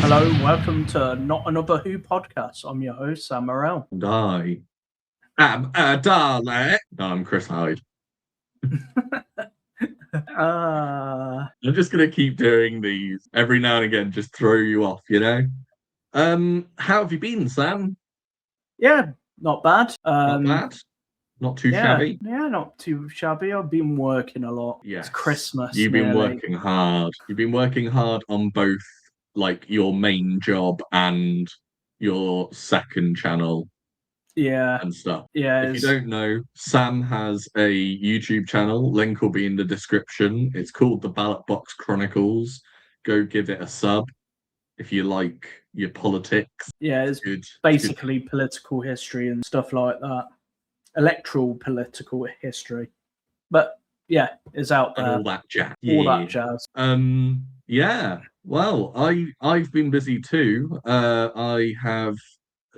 Hello, welcome to Not Another Who podcast. I'm your host, Sam Morrell. And I am a Dalek. No, I'm Chris Hyde. I'm just going to keep doing these every now and again, just throw you off, you know? How have you been, Sam? Yeah, not bad. Not bad? Not too shabby? Yeah, not too shabby. I've been working a lot. Yes. It's Christmas. You've been nearly. working hard. You've been working hard on both, like, your main job and your second channel. Yeah. And stuff. Yeah. If you don't know, Sam has a YouTube channel. Link will be in the description. It's called The Ballot Box Chronicles. Go give it a sub if you like your politics. Yeah, it's good. basically political history and stuff like that. Electoral political history. But yeah, it's out there. And all that jazz. All that jazz. Yeah. Well, I've been busy too. I have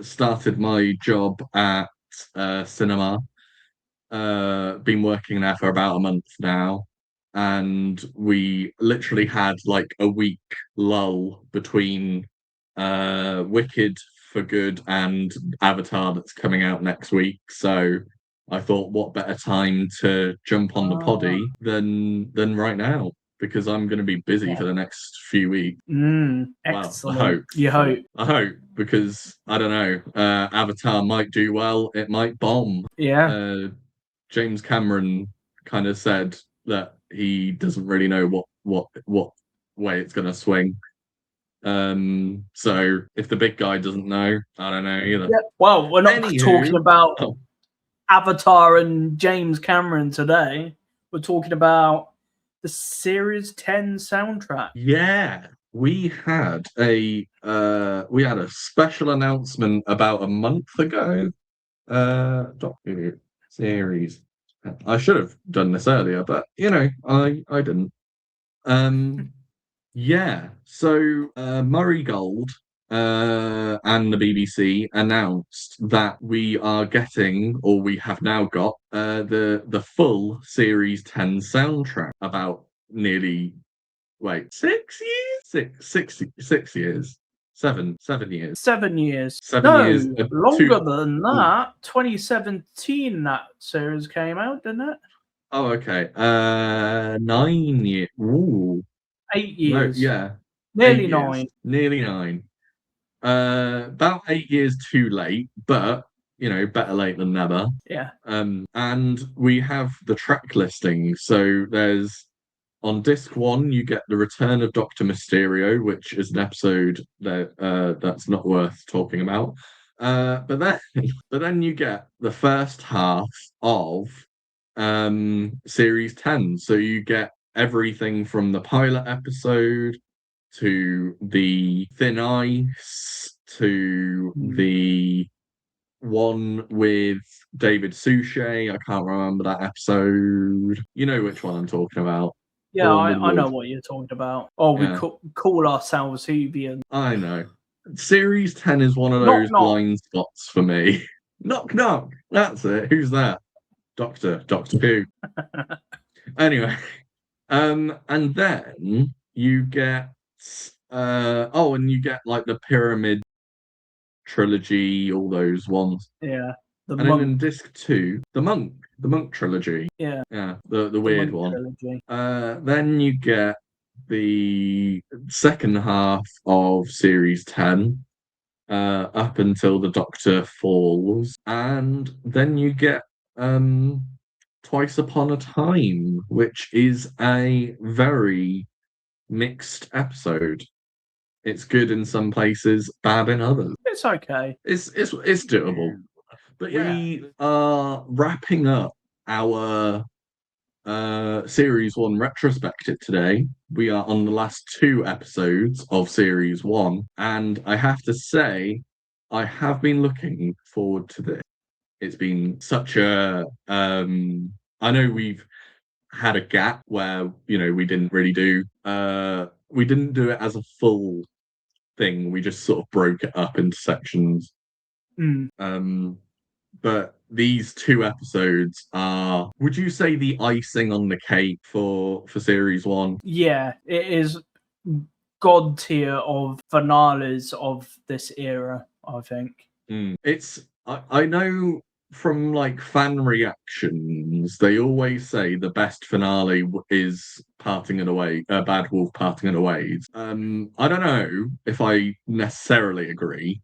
started my job at cinema. Been working there for about a month now, and we literally had like a week lull between Wicked for Good and Avatar that's coming out next week. So I thought, what better time to jump on the poddy than right now? Because I'm going to be busy for the next few weeks. Excellent. Well, I hope. You hope. I hope, because I don't know. Avatar might do well. It might bomb. Yeah. James Cameron kind of said that he doesn't really know what way it's going to swing. So if the big guy doesn't know, I don't know either. Yeah. Well, we're not talking about Avatar and James Cameron today. We're talking about the Series 10 soundtrack. Yeah, we had a special announcement about a month ago. Series. I should have done this earlier, but you know, I didn't. Yeah. So Murray Gold and the BBC announced that we are getting, or we have now got, the full Series 10 soundtrack. About nearly 6 years? 6 years. 7 years. 7 years. 7 years. Longer than that. 2017 that series came out, didn't it? Oh, okay. 9 years. Ooh. 8 years. No, yeah. Nearly 9. Nearly 9. About 8 years too late, but you know, better late than never. Yeah. And we have the track listing. So there's, on disc 1, you get The Return of Dr. Mysterio, which is an episode that's not worth talking about. But then you get the first half of Series 10. So you get everything from the pilot episode to the Thin Ice to the one with David Suchet. I can't remember that episode. You know which one I'm talking about. Yeah, I know what you're talking about. Oh, we call ourselves Hoovians. I know. Series 10 is one of those blind spots for me. Knock, knock. That's it. Who's that? Doctor Who. Anyway. And then you get and you get like the Pyramid trilogy, all those ones. Yeah. And then in disc 2, the Monk trilogy. Yeah. Yeah, the weird one. Trilogy. Then you get the second half of Series 10, up until the Doctor falls, and then you get Twice Upon a Time, which is a very mixed episode. It's good in some places, bad in others. It's okay. It's doable. But yeah, we are wrapping up our Series 1 retrospective today. We are on the last 2 episodes of Series 1, and I have to say, I have been looking forward to this. It's been such a I know we've had a gap where, you know, we didn't do it as a full thing. We just sort of broke it up into sections. But these 2 episodes are, would you say, the icing on the cake for Series 1? Yeah, it is god tier of finales of this era, I think. I know from like fan reactions, they always say the best finale is Parting and Away, Bad Wolf Parting and Aways. I don't know if I necessarily agree,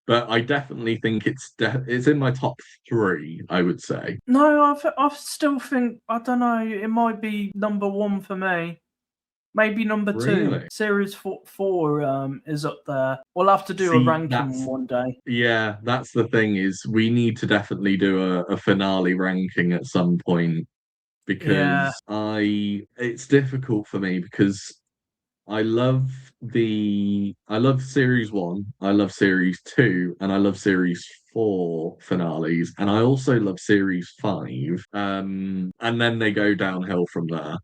but I definitely think it's in my top 3, I would say. No, I still think, I don't know, it might be number 1 for me. Maybe number 2. Really? Series 4 is up there. We'll have to do a See, ranking one day. yeah, that's the thing, is we need to definitely do a finale ranking at some point, Yeah. because it's difficult for me because I love series 1, I love series 2, and I love series 4 finales, and I also love series 5. And then they go downhill from there.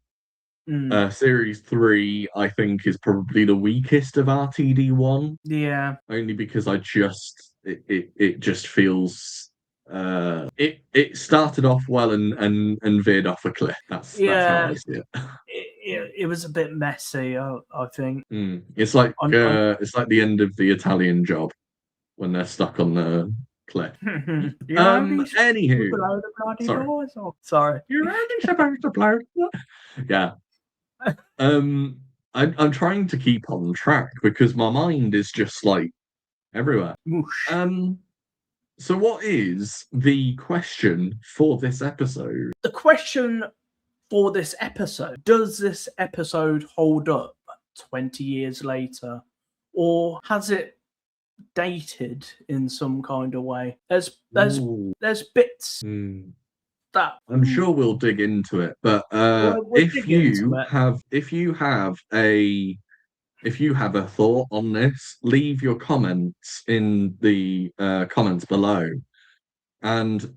Series 3, I think, is probably the weakest of RTD1. Yeah. Only because it just feels it started off well and veered off a cliff. That's how I see it. It was a bit messy, I think. It's like the end of the Italian Job when they're stuck on the cliff. Anywho, sorry. You're only supposed to blow. Yeah. I'm trying to keep on track because my mind is just like everywhere. Whoosh. So what is the question for this episode? The question for this episode: does this episode hold up 20 years later, or has it dated in some kind of way? There's bits that I'm sure we'll dig into it, but if you have a thought on this, leave your comments in the comments below, and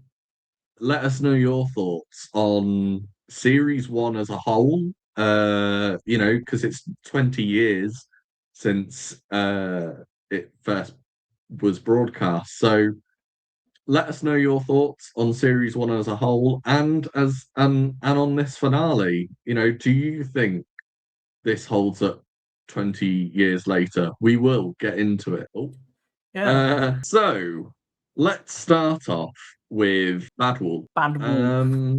let us know your thoughts on series 1 as a whole. Because it's 20 years since it first was broadcast. So let us know your thoughts on series 1 as a whole, and on this finale. Do you think this holds up 20 years later? We will get into it. So let's start off with Bad Wolf.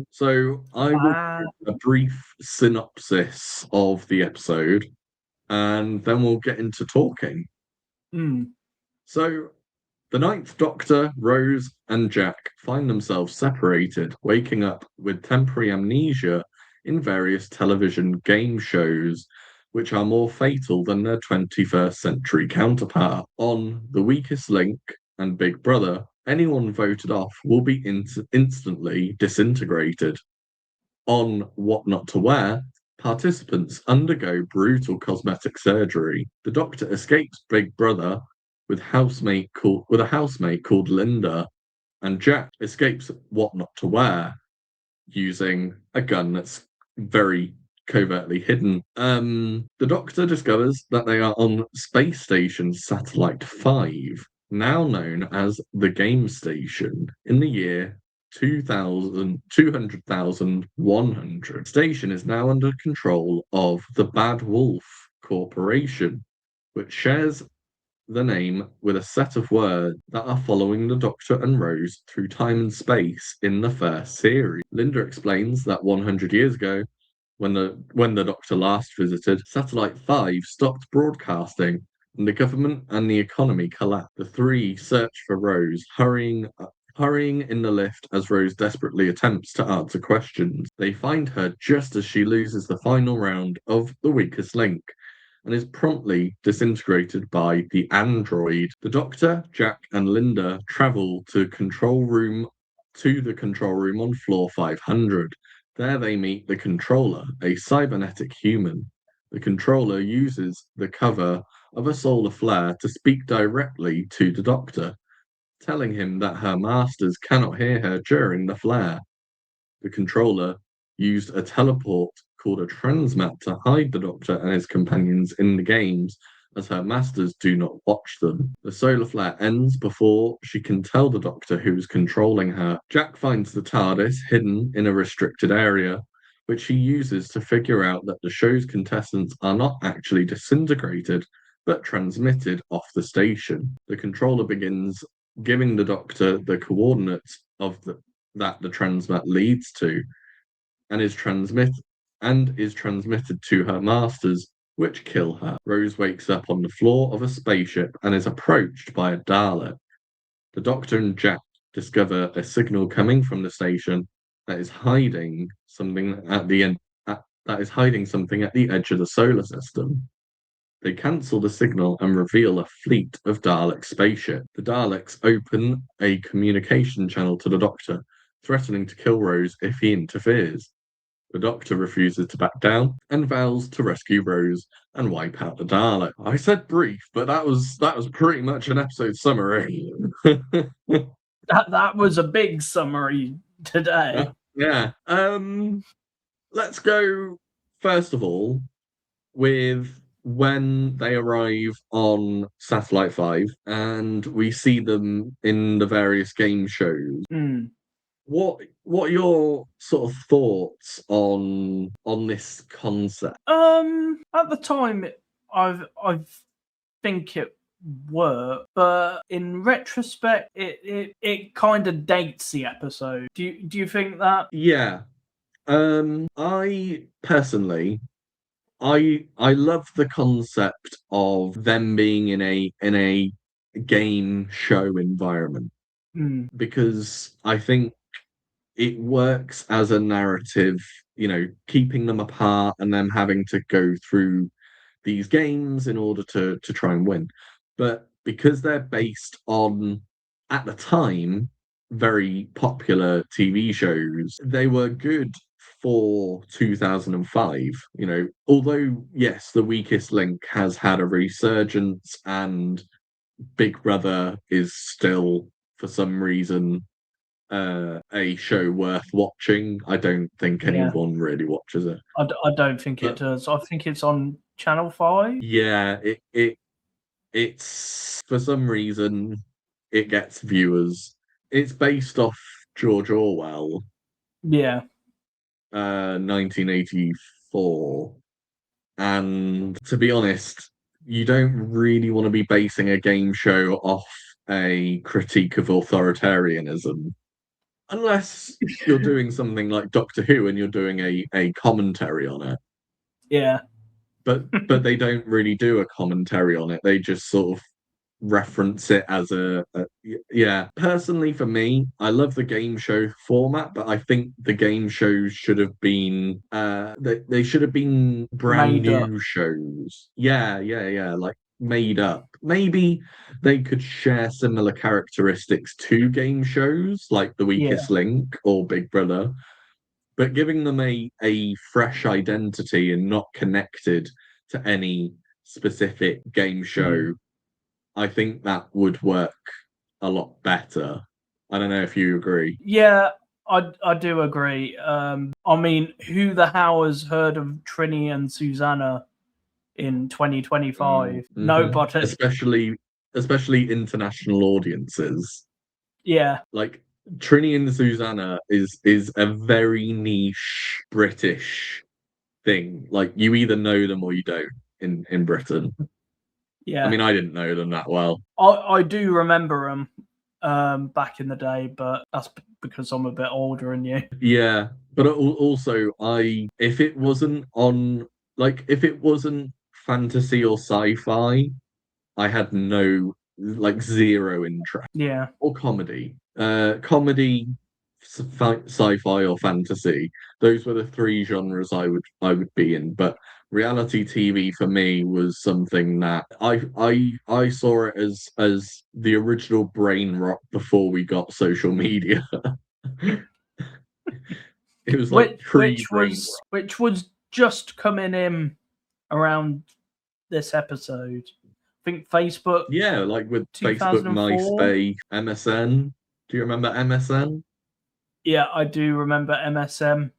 So I will give a brief synopsis of the episode, and then we'll get into talking. So the Ninth Doctor, Rose, and Jack find themselves separated, waking up with temporary amnesia in various television game shows, which are more fatal than their 21st century counterpart. On The Weakest Link and Big Brother, anyone voted off will be instantly disintegrated. On What Not to Wear, participants undergo brutal cosmetic surgery. The Doctor escapes Big Brother with a housemate called Linda, and Jack escapes What Not to Wear using a gun that's very covertly hidden. The Doctor discovers that they are on Space Station Satellite 5, now known as the Game Station, in the year 200,100. The station is now under control of the Bad Wolf Corporation, which shares the name with a set of words that are following the Doctor and Rose through time and space in the first series. Linda explains that 100 years ago, when the Doctor last visited, Satellite 5 stopped broadcasting and the government and the economy collapsed. The three search for Rose, hurrying in the lift as Rose desperately attempts to answer questions. They find her just as she loses the final round of The Weakest Link and is promptly disintegrated by the android. The Doctor, Jack, and Linda travel to the control room on floor 500. There they meet the Controller, a cybernetic human. The Controller uses the cover of a solar flare to speak directly to the Doctor, telling him that her masters cannot hear her during the flare. The Controller used a teleport called a transmat to hide the Doctor and his companions in the games, as her masters do not watch them. The solar flare ends before she can tell the Doctor who is controlling her. Jack finds the TARDIS hidden in a restricted area, which he uses to figure out that the show's contestants are not actually disintegrated, but transmitted off the station. The controller begins giving the Doctor the coordinates of that the transmat leads to, and is transmitted to her masters, which kill her. Rose wakes up on the floor of a spaceship and is approached by a Dalek. The Doctor and Jack discover a signal coming from the station that is hiding something at the end. That is hiding something at the edge of the solar system. They cancel the signal and reveal a fleet of Dalek spaceships. The Daleks open a communication channel to the Doctor, threatening to kill Rose if he interferes. The Doctor refuses to back down and vows to rescue Rose and wipe out the Dalek. I said brief, but that was pretty much an episode summary. That was a big summary today. Yeah. Let's go first of all with when they arrive on Satellite 5 and we see them in the various game shows. What are your sort of thoughts on this concept? At the time, I think it worked, but in retrospect, it kind of dates the episode. Do you think that? Yeah. I personally, I love the concept of them being in a game show environment because I think it works as a narrative, keeping them apart and them having to go through these games in order to try and win. But because they're based on, at the time, very popular TV shows, they were good for 2005. Although, yes, The Weakest Link has had a resurgence and Big Brother is still, for some reason, a show worth watching. I don't think anyone really watches it. I don't think it does. I think it's on Channel 5. Yeah, it's for some reason it gets viewers. It's based off George Orwell. Yeah. 1984. And to be honest, you don't really want to be basing a game show off a critique of authoritarianism. Unless you're doing something like Doctor Who and you're doing a commentary on it. Yeah. But they don't really do a commentary on it. They just sort of reference it as yeah. Personally, for me, I love the game show format, but I think the game shows should have been they should have been brand new shows. Yeah, like made up. Maybe they could share similar characteristics to game shows like The Weakest Link or Big Brother, but giving them a fresh identity and not connected to any specific game show, I think that would work a lot better. I don't know if you agree. Yeah, I do agree. I mean, who the hell has heard of Trini and Susanna in 2025? Nobody. Especially international audiences. Yeah. Like Trini and Susanna is a very niche British thing. Like you either know them or you don't in Britain. Yeah. I mean, I didn't know them that well. I do remember them back in the day, but that's because I'm a bit older than you. Yeah, but also if it wasn't fantasy or sci-fi, I had zero interest. Yeah. Or comedy. Comedy, sci-fi or fantasy. Those were the three genres I would be in. But reality TV for me was something that I saw it as the original brain rot before we got social media. It was like which was just coming in around this episode. I think Facebook. Yeah, like with Facebook, MySpace, MSN. Do you remember MSN? Yeah, I do remember MSN.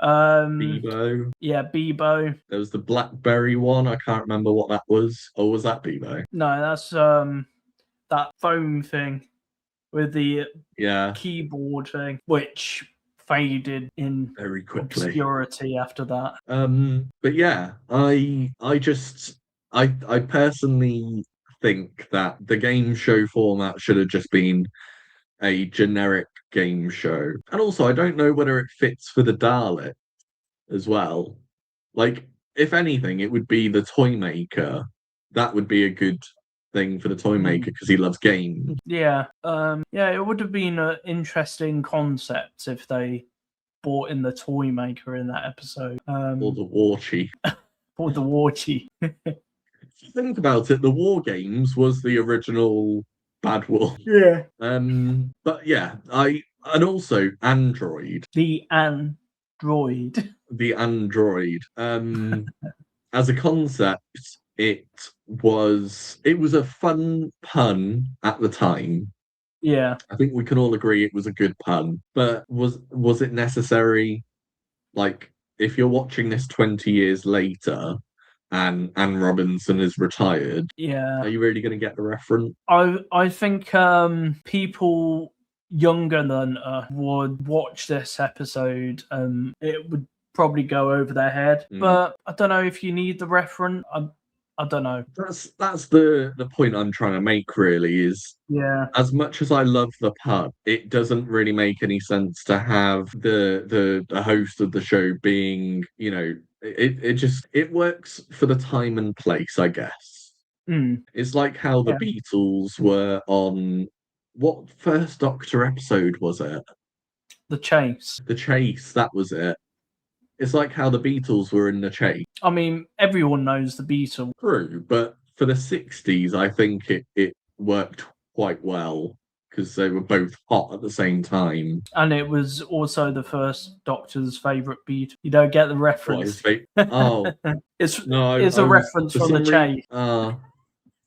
Bebo. Yeah, Bebo. There was the BlackBerry one. I can't remember what that was. Or was that Bebo? No, that's that phone thing with the keyboard thing, which faded in very quickly. obscurity after that. But yeah, I personally think that the game show format should have just been a generic game show. And also, I don't know whether it fits for the Dalek as well. Like, if anything, it would be the toy maker. That would be a good thing for the toy maker because he loves games. Yeah, it would have been an interesting concept if they brought in the toy maker in that episode. Or the War Chief. Or the War Chief. If you think about it, the War Games was the original Bad Wolf. Yeah. But yeah, and also Android. The Android. The Android. As a concept, it was a fun pun at the time. Yeah. I think we can all agree it was a good pun, but was it necessary? Like, if you're watching this 20 years later and Anne Robinson is retired, Yeah. are you really going to get the reference? I think people younger than would watch this episode. It would probably go over their head, but I don't know if you need the reference. I don't know. That's the point I'm trying to make, really, is as much as I love the pun, it doesn't really make any sense to have the host of the show being, it works for the time and place, I guess. It's like how the Beatles were on what first Doctor episode was it? The Chase. The Chase, that was it. It's like how the Beatles were in The Chase. I mean, everyone knows the Beatles. True, but for the 60s, I think it worked quite well because they were both hot at the same time. And it was also the first Doctor's favourite Beatle. You don't get the reference. It's a reference from The Chase.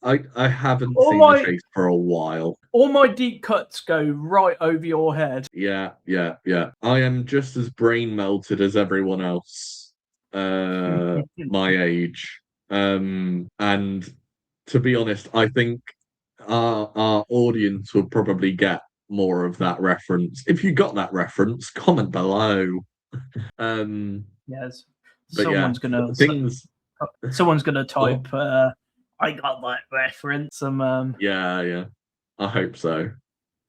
I haven't seen The Chase for a while. All my deep cuts go right over your head. Yeah. I am just as brain melted as everyone else my age. And to be honest, I think our audience will probably get more of that reference. If you got that reference, comment below. Yes. Someone's gonna type I got that reference. Yeah. I hope so.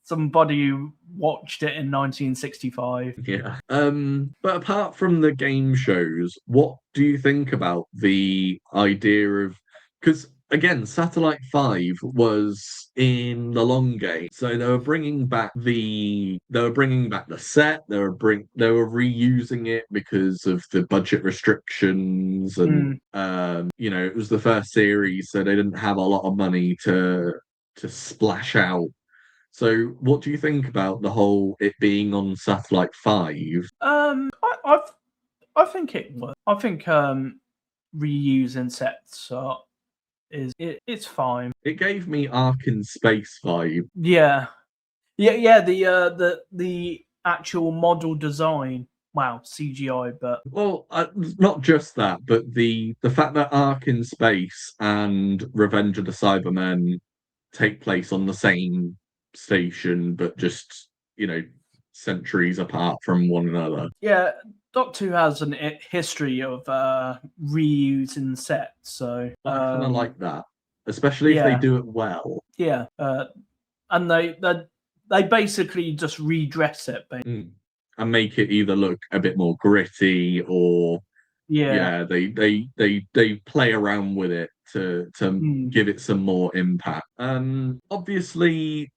Somebody who watched it in 1965. Yeah. But apart from the game shows, what do you think about the idea of, because again, Satellite 5 was in the long game, so they were bringing back the set. They were reusing it because of the budget restrictions, and it was the first series, so they didn't have a lot of money to splash out. So, what do you think about the whole it being on Satellite 5? I think it was. I think reusing sets it's fine. It gave me Ark in Space vibe. Yeah. The actual model design. Wow, CGI, but not just that, but the fact that Ark in Space and Revenge of the Cybermen take place on the same station, but just centuries apart from one another. Yeah, Doctor Who has a history of reusing sets, so I kind of like that, especially if they do it well. Yeah, and they basically just redress it, and make it either look a bit more gritty or they play around with it to give it some more impact. Obviously,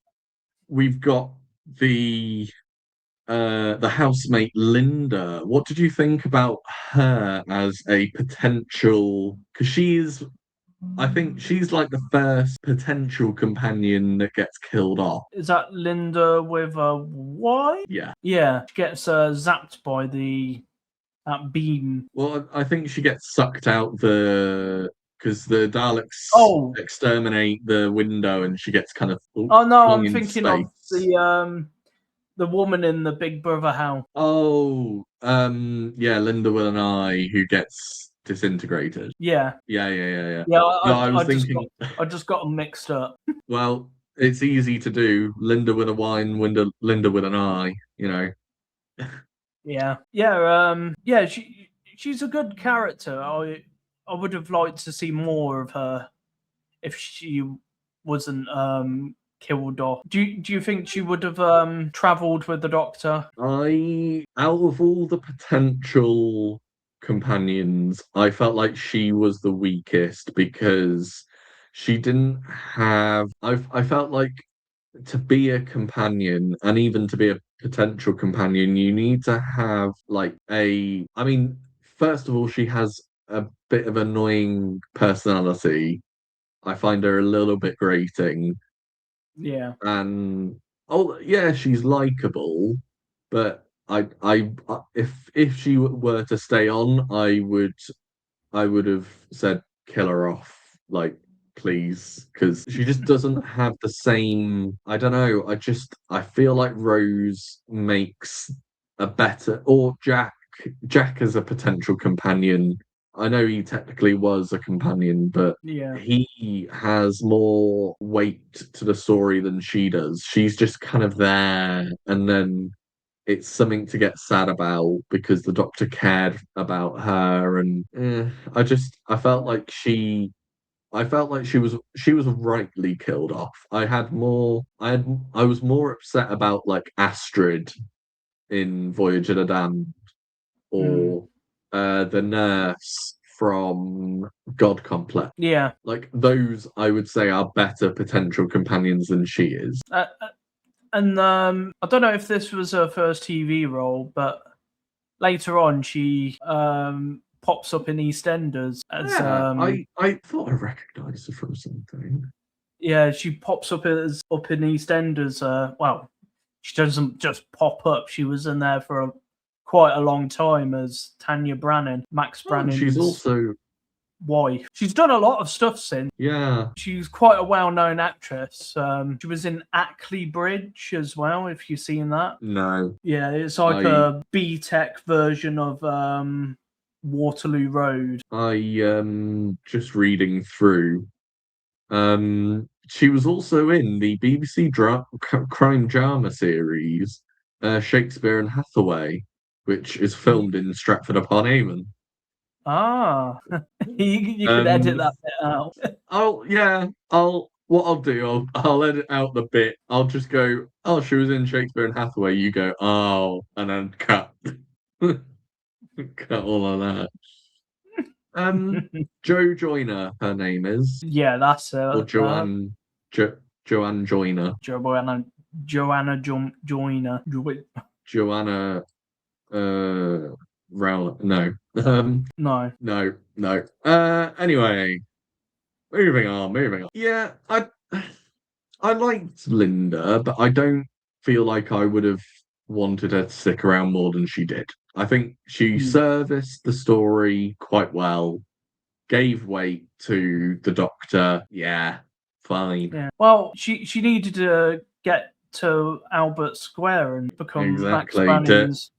we've got the housemate Linda. What did you think about her as a potential? Because I think she's like the first potential companion that gets killed off. Is that Linda with a Y? Yeah. Yeah, she gets zapped by that beam. Well, I think she gets sucked out because the Daleks exterminate the window, and she gets kind of. Oh no, I'm thinking of the woman in the Big Brother house. Oh, Linda with an eye who gets disintegrated. Yeah. Yeah. I just got them mixed up. Well, it's easy to do. Linda with a Y and Linda with an eye. Yeah. She's a good character. I would have liked to see more of her if she wasn't killed off. Do you think she would have traveled with the Doctor? Out of all the potential companions, I felt like she was the weakest because she didn't have. I felt like to be a companion and even to be a potential companion, you need to have like a. I mean, first of all, she has a bit of annoying personality. I find her a little bit grating, Yeah. and oh yeah, she's likable, but if she were to stay on, I would have said kill her off, like please, because she just doesn't have the same. I don't know. I feel like Rose makes a better or Jack as a potential companion. I know he technically was a companion, but Yeah. he has more weight to the story than she does. She's just kind of there, and then it's something to get sad about because the Doctor cared about her, and I felt like she was rightly killed off. I was more upset about like Astrid in Voyage of the Damned Mm. or the nurse from God Complex. Yeah. Like those, I would say are better potential companions than she is. And I don't know if this was her first TV role, but later on she pops up in EastEnders as Yeah, I thought I recognised her from something. yeah, she pops up in EastEnders. Well, she doesn't just pop up. She was in there for quite a long time as Tanya Brannan, Max Oh, and she's Brannan's also wife. She's done a lot of stuff since. yeah. She's quite a well-known actress. She was in Ackley Bridge as well, if you've seen that. No, Yeah, it's like I a B-Tech version of Waterloo Road. just reading through. She was also in the BBC crime drama series Shakespeare and Hathaway, which is filmed in Stratford upon Avon. Ah, you could edit Um, that bit out. I'll what I'll do, I'll edit out the bit. I'll just go, oh, she was in Shakespeare and Hathaway. You go, oh, and then cut, cut all of that. Joe Joyner, her name is, Yeah, that's or uh, Joanne Joyner, Joanna Joyner. Joanna Rowell. No, No. no. Anyway, moving on. Yeah, I liked Linda, but I don't feel like I would have wanted her to stick around more than she did. I think she Hmm. serviced the story quite well, gave weight to the Doctor. Yeah, fine. Yeah. Well, she needed to get to Albert Square and become Max Exactly. Brannan's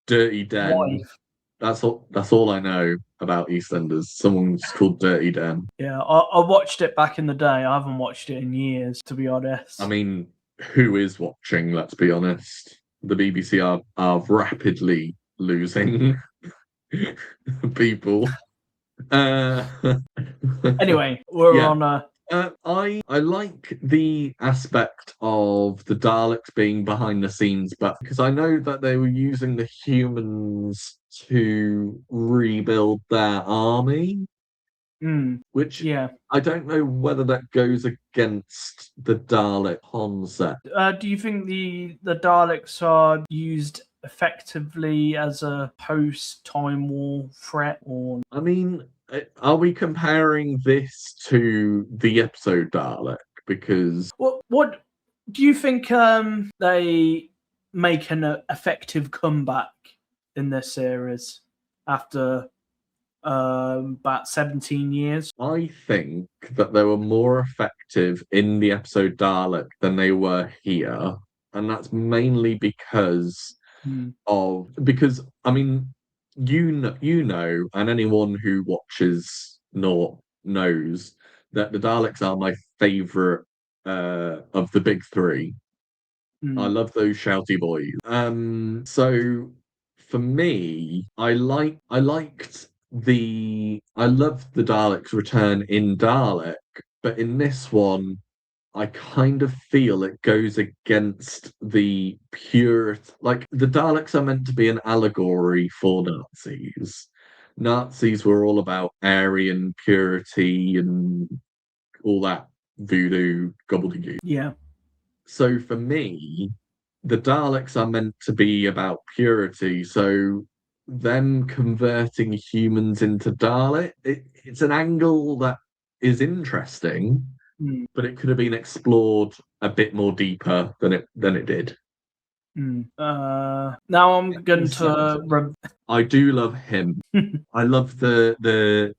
Dirty Den. wife. That's all I know about EastEnders. Someone's called Dirty Den. Yeah, I watched it back in the day. I haven't watched it in years, to be I honest. mean, who is watching, let's be honest. The BBC are rapidly losing people. Uh, Anyway, we're yeah. on a. I like the aspect of the Daleks being behind the scenes, but because I know that they were using the humans to rebuild their army, which Yeah. I don't know whether that goes against the Dalek concept. Do you think the Daleks are used effectively as a post-Time War threat, or I mean, are we comparing this to the episode Dalek? Because what do you think? They make an effective comeback in this series after about 17 years. I think that they were more effective in the episode Dalek than they were here, and that's mainly because I mean you know, and anyone who watches NAWP knows that the Daleks are my favorite of the big three. I Mm. love those shouty boys. So for me, I loved the Daleks' return in Dalek, but in this one, I kind of feel it goes against the pure, like the Daleks are meant to be an allegory for Nazis. Nazis were all about Aryan purity and all that voodoo gobbledygook. Yeah. So for me, the Daleks are meant to be about purity. So them converting humans into Dalek, it's an angle that is interesting, but it could have been explored a bit more deeper than it did. Now I'm going to. I do love him. I love the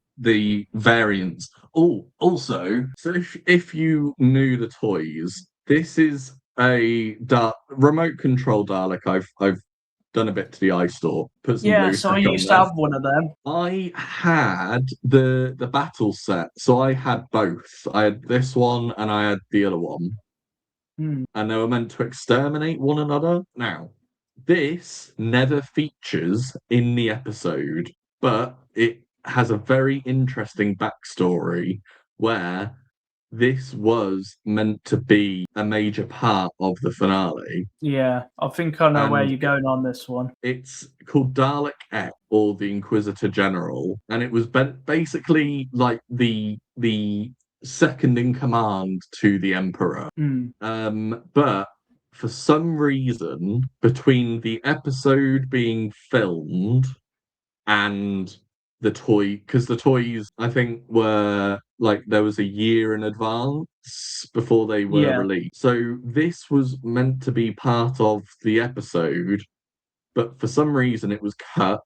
variants. Oh, also, so if you knew the toys, this is a remote control Dalek. I've done a bit to the iStore, put some blue So I stick on used to there. have one of them. I had the battle set, so I had both. I had this one and I had the other one, and they were meant to exterminate one another. Now, this never features in the episode, but it has a very interesting backstory where this was meant to be a major part of the finale. Yeah, I think I know where you're going on this one. It's called Dalek X, or the Inquisitor General, and it was basically like the second in command to the Emperor. But for some reason, between the episode being filmed and the toy, because the toys I think were like there was a year in advance before they were released. So this was meant to be part of the episode, but for some reason it was cut.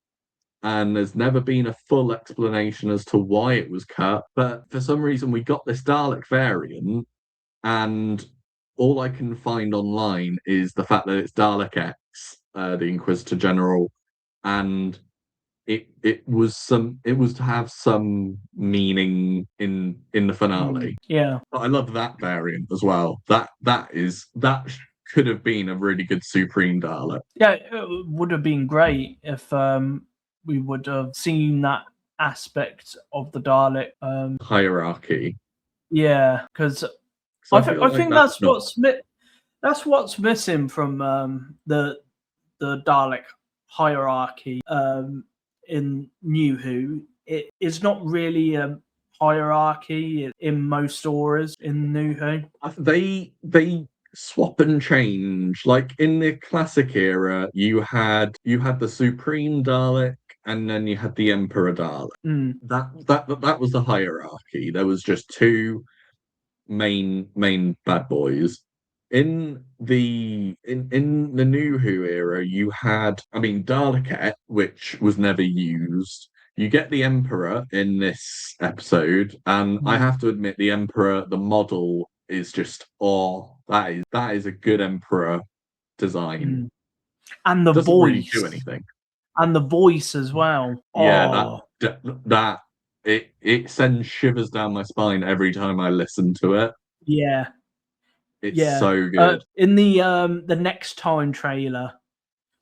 And there's never been a full explanation as to why it was cut. But for some reason, we got this Dalek variant, and all I can find online is the fact that it's Dalek X, the Inquisitor General, and it was to have some meaning in the finale. Yeah, but I love that variant as well. That could have been a really good Supreme Dalek. Yeah, it would have been great if we would have seen that aspect of the Dalek hierarchy. Yeah, because I think that's what's missing from the Dalek hierarchy in New Who. It is not really a hierarchy in most stories in New Who. They swap and change. Like in the classic era, you had the Supreme Dalek, and then you had the Emperor Dalek. That was the hierarchy. There was just two main bad boys. In the New Who era, you had, I mean, Dalek, which was never used. You get the Emperor in this episode, and I have to admit, the Emperor, the model is just that is a good Emperor design. And the doesn't voice really do anything. And the voice as well. Yeah, that it sends shivers down my spine every time I listen to it. Yeah. It's so good. In the Next Time trailer,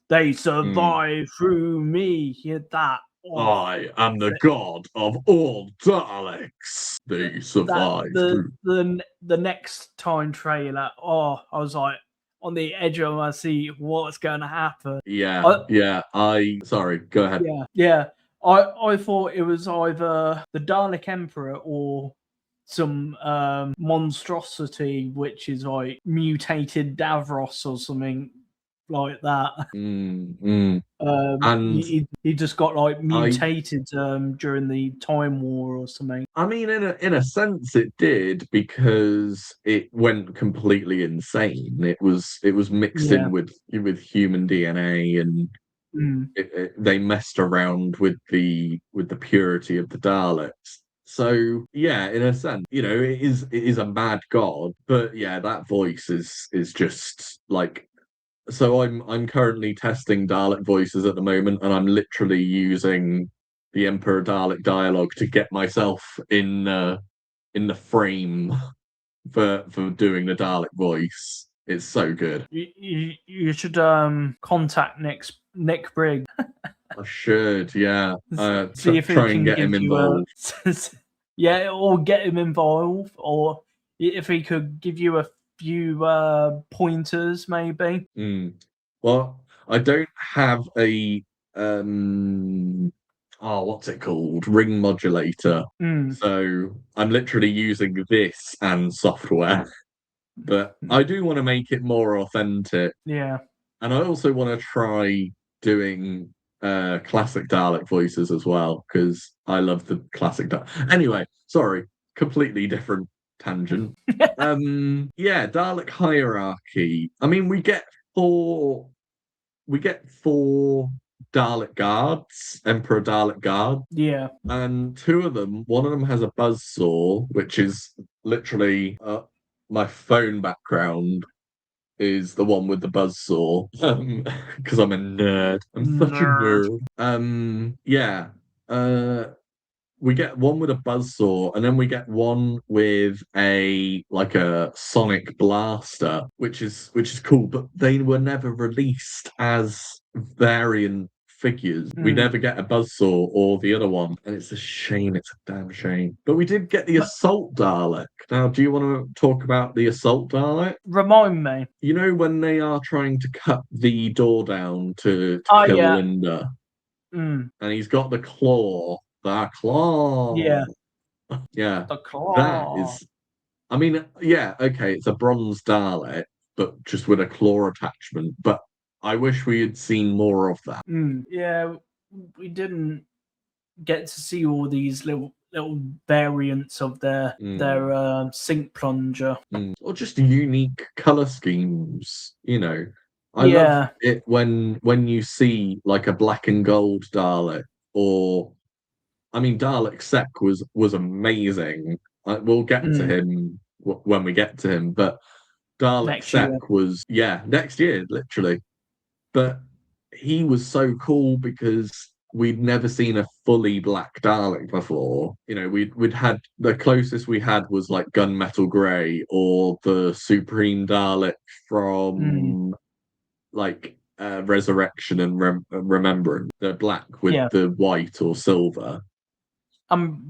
they survive through me. Hear that? I am the god of all Daleks. They survive through. The Next Time trailer. I was like on the edge of my seat. What's going to happen? Sorry, go ahead. Yeah. I thought it was either the Dalek Emperor or some monstrosity, which is like mutated Davros or something like that. And he just got like mutated during the Time War or something. I mean, in a sense, it did, because it went completely insane. It was mixed in with human DNA, and they messed around with the purity of the Daleks. So yeah, in a sense, it is a mad god, but yeah, that voice is just like. So I'm currently testing Dalek voices at the moment, and I'm literally using the Emperor Dalek dialogue to get myself in the frame for doing the Dalek voice. It's so good. You should contact next Nick Briggs. I should, yeah. See if he Try and can get him give you involved. yeah, or get him involved, or if he could give you a few pointers, maybe. Well, I don't have a what's it called? Ring modulator. So I'm literally using this and software. But I do want to make it more authentic. Yeah. And I also want to try doing classic Dalek voices as well, because I love the classic Dalek. Anyway, sorry, completely different tangent. Yeah, Dalek hierarchy. I mean, we get four Dalek guards, Emperor Dalek guard. Yeah. And two of them, one of them has a buzzsaw, which is literally my phone background is the one with the buzzsaw. Because I'm a nerd. I'm such a nerd. Yeah. We get one with a buzzsaw, and then we get one with a sonic blaster, which is cool, but they were never released as variant figures. We never get a buzzsaw or the other one, and it's a shame. It's a damn shame. But we did get the assault Dalek. Now, do you want to talk about the assault Dalek? Remind me. You know when they are trying to cut the door down to kill yeah. Linda, and he's got the claw. The claw. Yeah. Yeah. The claw. That is. I mean, yeah, okay, it's a bronze Dalek, but just with a claw attachment. But I wish we had seen more of that. Yeah, we didn't get to see all these little variants of their sink plunger, or just unique color schemes. I love it when you see like a black and gold Dalek, or I mean, Dalek Sec was amazing. We'll get to him when we get to him, but Dalek Sec was next year, literally. But he was so cool because we'd never seen a fully black Dalek before. We'd had the closest we had was like Gunmetal Grey or the Supreme Dalek from Resurrection and Remembrance. The black with the white or silver.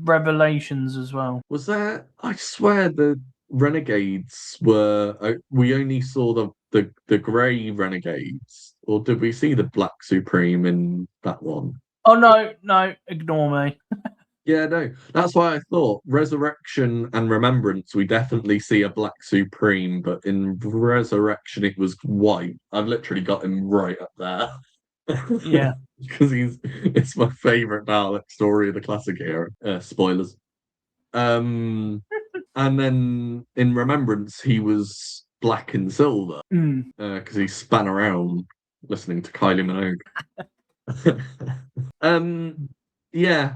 Revelations as well. Was there? I swear the Renegades were. We only saw the grey Renegades, or did we see the Black Supreme in that one? Oh no! Ignore me. Yeah, no. That's why I thought Resurrection and Remembrance. We definitely see a Black Supreme, but in Resurrection it was white. I've literally got him right up there. Yeah. Because it's my favorite Dalek story of the classic era. Spoilers. And then in Remembrance, he was black and silver because he span around listening to Kylie Minogue. Yeah,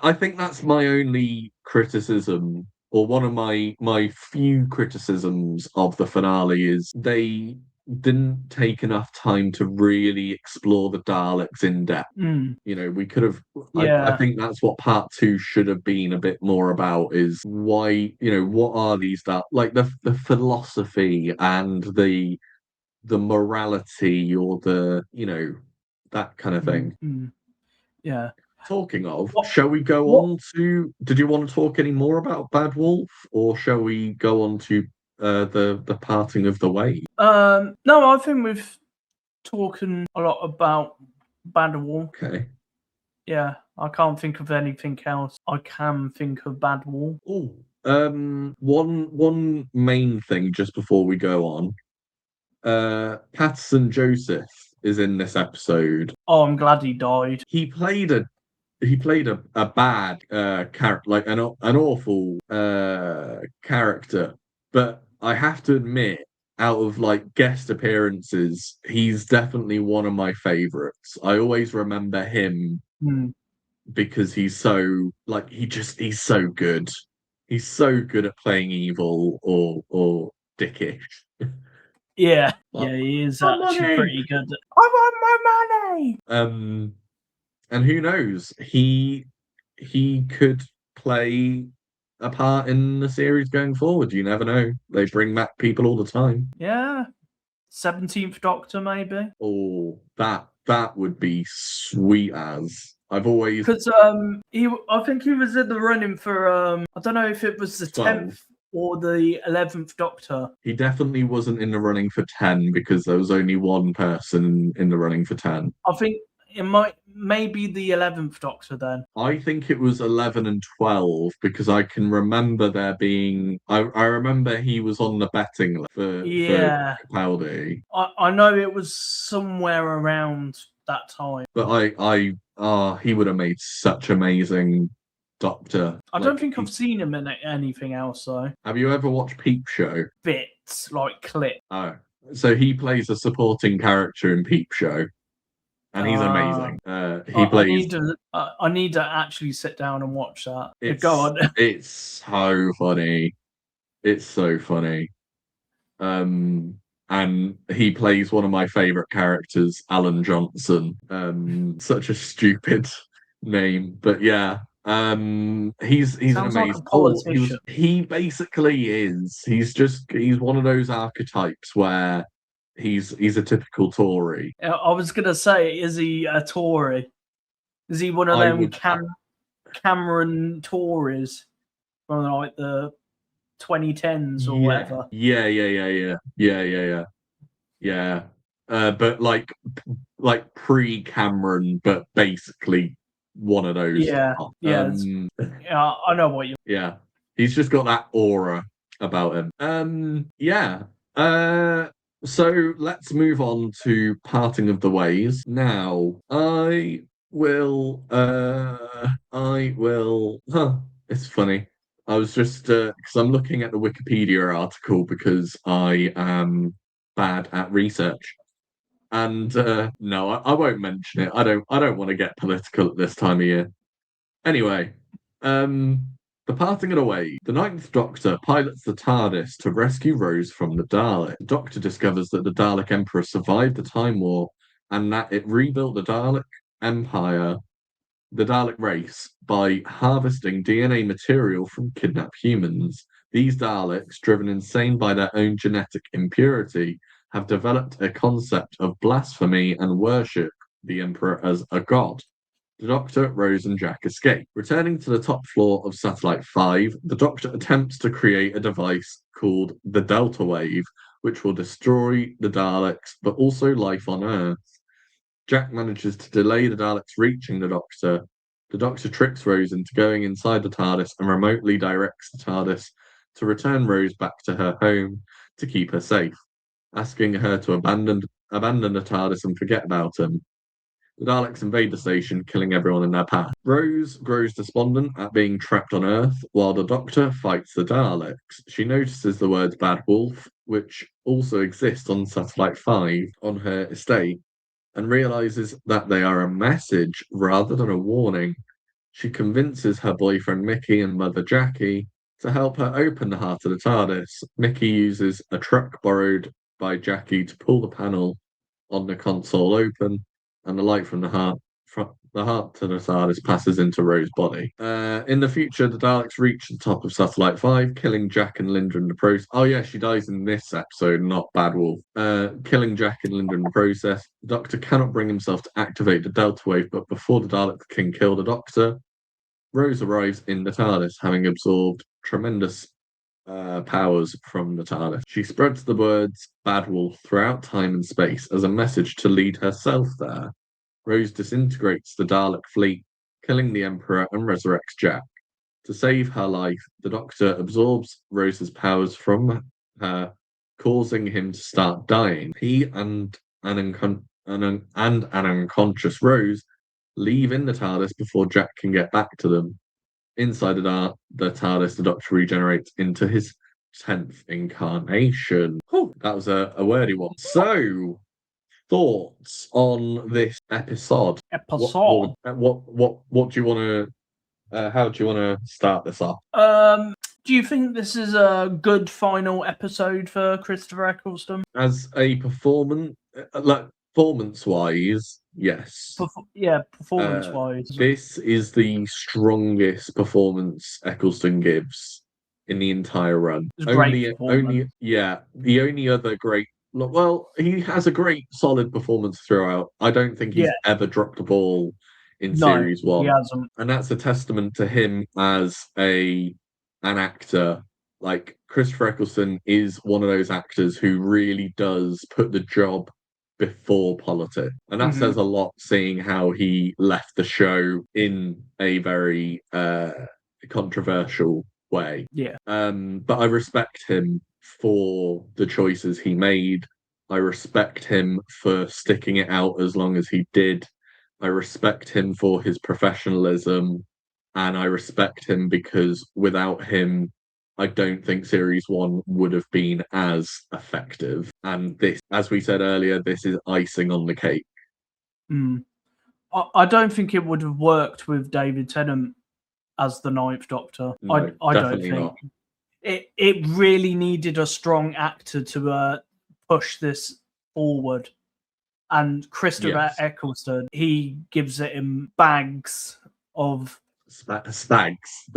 I think that's my only criticism, or one of my few criticisms of the finale is they didn't take enough time to really explore the Daleks in depth. We could have. I think that's what part 2 should have been a bit more about. Is why what are these like the philosophy and the morality or the that kind of thing. Yeah. Talking of, shall we go on to? Did you want to talk any more about Bad Wolf, or shall we go on to the parting of the way? No, I think we've talking a lot about Bad Wolf. Okay. Yeah, I can't think of anything else. I can think of Bad Wolf. Oh, one main thing just before we go on. Patterson Joseph is in this episode. Oh, I'm glad he died. He played a bad character, like an awful character. But I have to admit, out of like guest appearances, he's definitely one of my favorites. I always remember him because he's so like he's so good. He's so good at playing evil or dickish. Yeah, he is actually pretty good. I want my money. And who knows? He could play a part in the series going forward. You never know. They bring back people all the time. Yeah. 17th Doctor, maybe. Oh, that that would be sweet as. I've always Because I think he was in the running for I don't know if it was the 12. 10th or the 11th Doctor. He definitely wasn't in the running for 10 because there was only one person in the running for 10. I think it may be the 11th Doctor then. I think it was 11 and 12 because I can remember there being. I remember he was on the betting list for Yeah. Capaldi. I know it was somewhere around that time. But he would have made such amazing Doctor. I don't think I've seen him in anything else though. Have you ever watched Peep Show? Bits, like clips. Oh, so he plays a supporting character in Peep Show, and he's amazing. He plays. I need to actually sit down and watch that. Go on. It's so funny. It's so funny. And he plays one of my favorite characters, Alan Johnson. Such a stupid name, but yeah. He's an Sounds amazing like a politician. He basically is. He's one of those archetypes where he's a typical Tory. I was gonna say, is he a Tory? Is he one of them Cameron Tories from like the 2010s or whatever? Yeah. But like pre-Cameron, but basically one of those. Yeah. I know what you. Yeah, he's just got that aura about him. Yeah. So let's move on to Parting of the Ways. Now, I will. It's funny. I was just because I'm looking at the Wikipedia article because I am bad at research. And no, I won't mention it. I don't want to get political at this time of year. Anyway, the Parting of the Ways. The Ninth Doctor pilots the TARDIS to rescue Rose from the Dalek. The Doctor discovers that the Dalek Emperor survived the Time War and that it rebuilt the Dalek Empire, the Dalek race, by harvesting DNA material from kidnapped humans. These Daleks, driven insane by their own genetic impurity, have developed a concept of blasphemy and worship the Emperor as a god. The Doctor, Rose, and Jack escape. Returning to the top floor of Satellite 5, the Doctor attempts to create a device called the Delta Wave, which will destroy the Daleks, but also life on Earth. Jack manages to delay the Daleks reaching the Doctor. The Doctor tricks Rose into going inside the TARDIS and remotely directs the TARDIS to return Rose back to her home to keep her safe, asking her to abandon the TARDIS and forget about him. The Daleks invade the station, killing everyone in their path. Rose grows despondent at being trapped on Earth, while the Doctor fights the Daleks. She notices the words Bad Wolf, which also exist on Satellite 5 on her estate, and realizes that they are a message rather than a warning. She convinces her boyfriend Mickey and mother Jackie to help her open the heart of the TARDIS. Mickey uses a truck borrowed by Jackie to pull the panel on the console open, and the light from the heart to the TARDIS passes into Rose's body. In the future, the Daleks reach the top of Satellite 5, killing Jack and Linda in the process. Oh yeah, she dies in this episode, not Bad Wolf. Killing Jack and Linda in the process. The Doctor cannot bring himself to activate the Delta Wave, but before the Daleks can kill the Doctor, Rose arrives in the TARDIS, having absorbed tremendous powers from the TARDIS. She spreads the words Bad Wolf throughout time and space as a message to lead herself there. Rose disintegrates the Dalek fleet, killing the Emperor, and resurrects Jack. To save her life, the Doctor absorbs Rose's powers from her, causing him to start dying. He and an unconscious Rose leave in the TARDIS before Jack can get back to them. Inside the TARDIS, the Doctor regenerates into his 10th incarnation. Whew, that was a wordy one. So, thoughts on this episode? What do you want to? How do you want to start this off? Do you think this is a good final episode for Christopher Eccleston? As a performance wise, yes. Performance wise. This is the strongest performance Eccleston gives in the entire run. The only other great Well, he has a great, solid performance throughout. I don't think Yeah, he's ever dropped a ball in no, series he one, hasn't. and that's a testament to him as an actor. Like Christopher Eccleston is one of those actors who really does put the job before politics, and that Hmm. says a lot. Seeing how he left the show in a very controversial way. Yeah. But I respect him for the choices he made. I respect him for sticking it out as long as he did. I respect him for his professionalism. And I respect him because without him, I don't think Series 1 would have been as effective. And this, as we said earlier, this is icing on the cake. Mm. I don't think it would have worked with David Tennant as the Ninth Doctor. No, I don't definitely think not. it really needed a strong actor to push this forward. And Christopher Yes. Eccleston, he gives it in bags of Stags.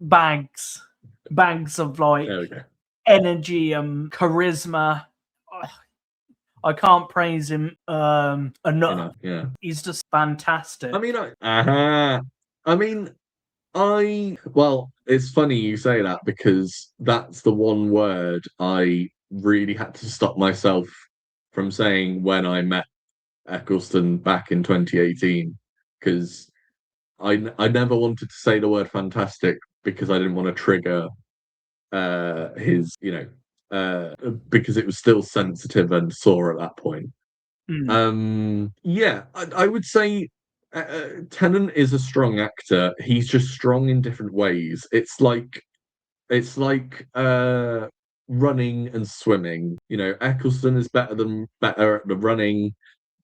bags, bags of There we like go. energy and charisma. I can't praise him enough. Enough. Yeah. He's just I fantastic. mean, I mean, well, it's funny you say that because that's the one word I really had to stop myself from saying when I met Eccleston back in 2018 because I never wanted to say the word fantastic because I didn't want to trigger his, because it was still sensitive and sore at that point. Mm, Yeah, I would say Tennant is a strong actor. He's just strong in different ways. It's like running and swimming. You know, Eccleston is better at the running.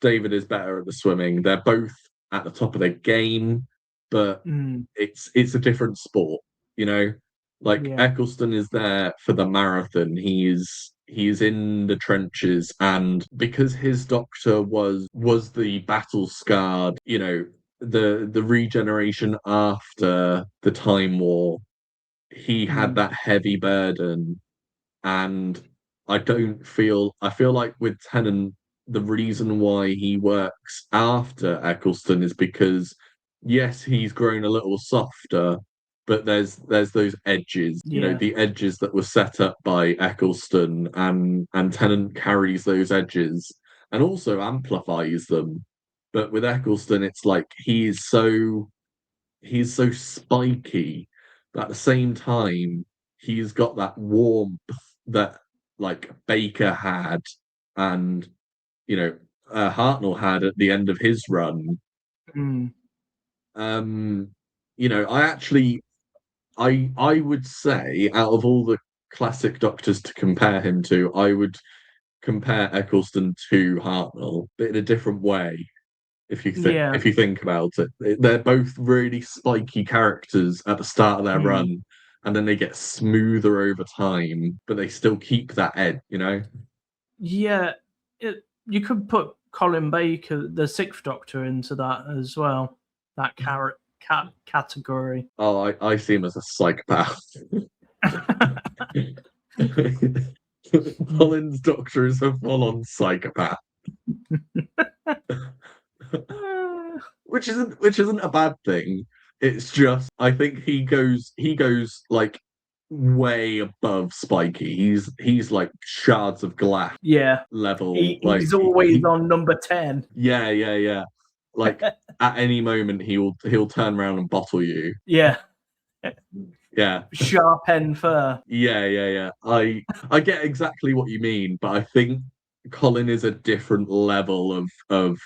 David is better at the swimming. They're both at the top of their game, but mm, it's a different sport, you know? Like yeah. Eccleston is there for the marathon. He's in the trenches, and because his doctor was the battle scarred, the regeneration after the Time War, he had Mm, that heavy burden, and I feel like with Tennant, the reason why he works after Eccleston is because yes, he's grown a little softer, but there's those edges, yeah. the edges that were set up by Eccleston, and Tennant carries those edges and also amplifies them. But with Eccleston, it's like he's so spiky, but at the same time, he's got that warmth that like Baker had and you know Hartnell had at the end of his run. Mm, Um, I would say out of all the classic Doctors to compare him to, I would compare Eccleston to Hartnell, but in a different way. yeah. If you think about it, they're both really spiky characters at the start of their Mm, run, and then they get smoother over time, but they still keep that edge. yeah. You could put Colin Baker, the Sixth Doctor, into that as well. That category. Oh, I see him as a psychopath. Colin's doctor is a full-on psychopath, which isn't a bad thing. It's just I think he goes like way above Spiky. He's like shards of glass Yeah. level. Like He's always on number 10. yeah, yeah, yeah. Like at any moment he'll turn around and bottle you. Yeah. Yeah. Sharp end fur. Yeah, yeah, yeah. I get exactly what you mean, but I think Colin is a different level of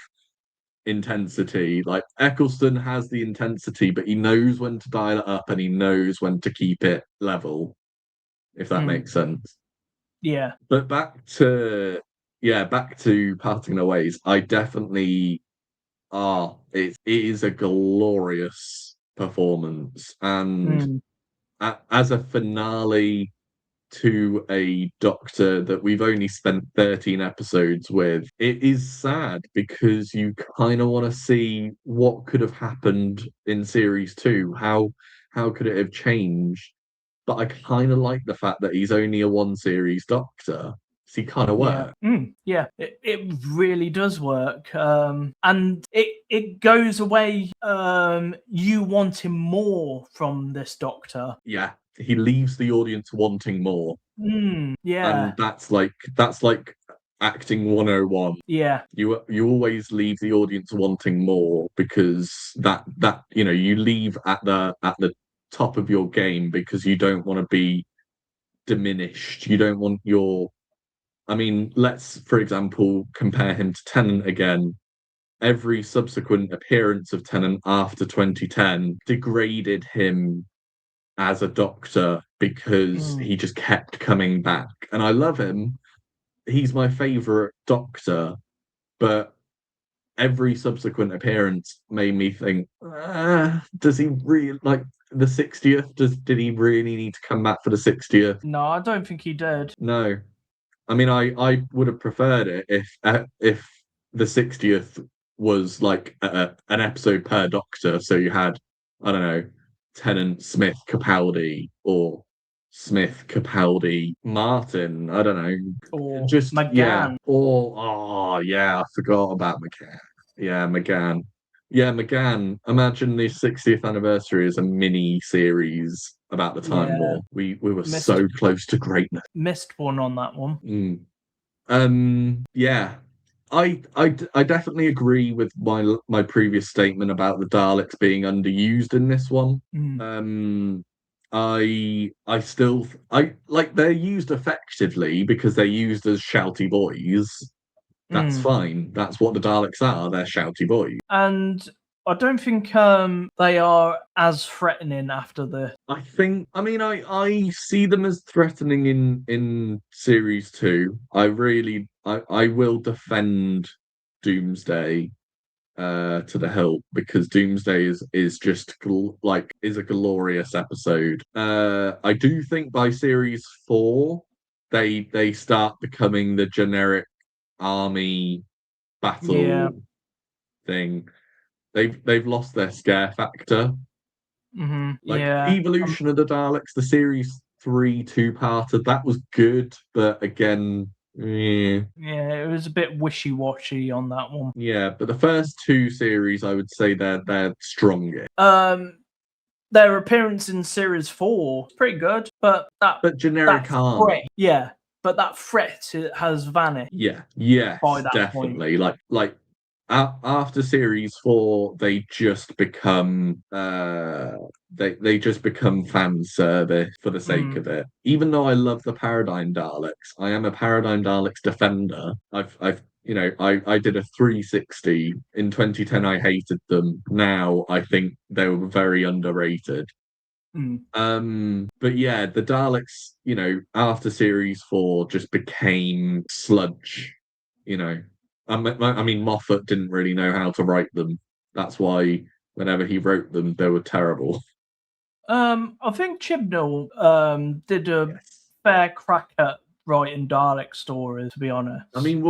intensity. Like Eccleston has the intensity, but he knows when to dial it up and he knows when to keep it level, if that Mm, makes sense. yeah. But back to parting the ways. I definitely it is a glorious performance, and Mm, as a finale to a Doctor that we've only spent 13 episodes with, it is sad because you kind of want to see what could have happened in series two. How could it have changed? But I kind of like the fact that he's only a one series Doctor. See, kind of work. Yeah, it really does work. And it goes away you wanting more from this Doctor. Yeah, he leaves the audience wanting more. Yeah. And that's like acting 101. Yeah. You always leave the audience wanting more, because that you leave at the top of your game, because you don't want to be diminished. You don't want your I mean, let's, for example, compare him to Tennant again. Every subsequent appearance of Tennant after 2010 degraded him as a Doctor, because he just kept coming back. And I love him. He's my favorite Doctor, but every subsequent appearance made me think, does he really, like, the 60th? Did he really need to come back for the 60th? No, I don't think he did. No. I mean, I would have preferred it if the 60th was like an episode per Doctor. So you had, I don't know, Tennant, Smith, Capaldi, or Smith, Capaldi, Martin. I don't know. Or Just, yeah. McGann. Or, oh, yeah, I forgot about McGann. Yeah, McGann. Yeah, McGann. Imagine the 60th anniversary as a mini series about the Time War. We were so close to greatness. Missed one on that one. Yeah. I definitely agree with my previous statement about the Daleks being underused in this one. I still like, they're used effectively because they're used as shouty boys. That's fine. That's what the Daleks are. They're shouty boys. And I don't think they are as threatening after the. I see them as threatening in series 2. I will defend Doomsday to the hilt, because Doomsday is just is a glorious episode. I do think by series 4 they start becoming the generic army battle thing. They've lost their scare factor. Like, Evolution of the Daleks, the series 3 two-parter, that was good, but again, yeah, it was a bit wishy-washy on that one. Yeah, but the first 2 series, I would say they're stronger. Their appearance in series 4 is pretty good, but generic army. Yeah, but that threat has vanished. Yeah, by that definitely. point. Like after series 4, they just become they just become fan service for the sake of it. Even though I love the Paradigm Daleks, I am a Paradigm Daleks defender. I did a 360 in 2010. I hated them. Now I think they were very underrated. But yeah, the Daleks, after series 4 just became sludge. I mean, Moffat didn't really know how to write them. That's why whenever he wrote them, they were terrible. I think Chibnall did a fair crack at writing Dalek stories, to be honest. I mean,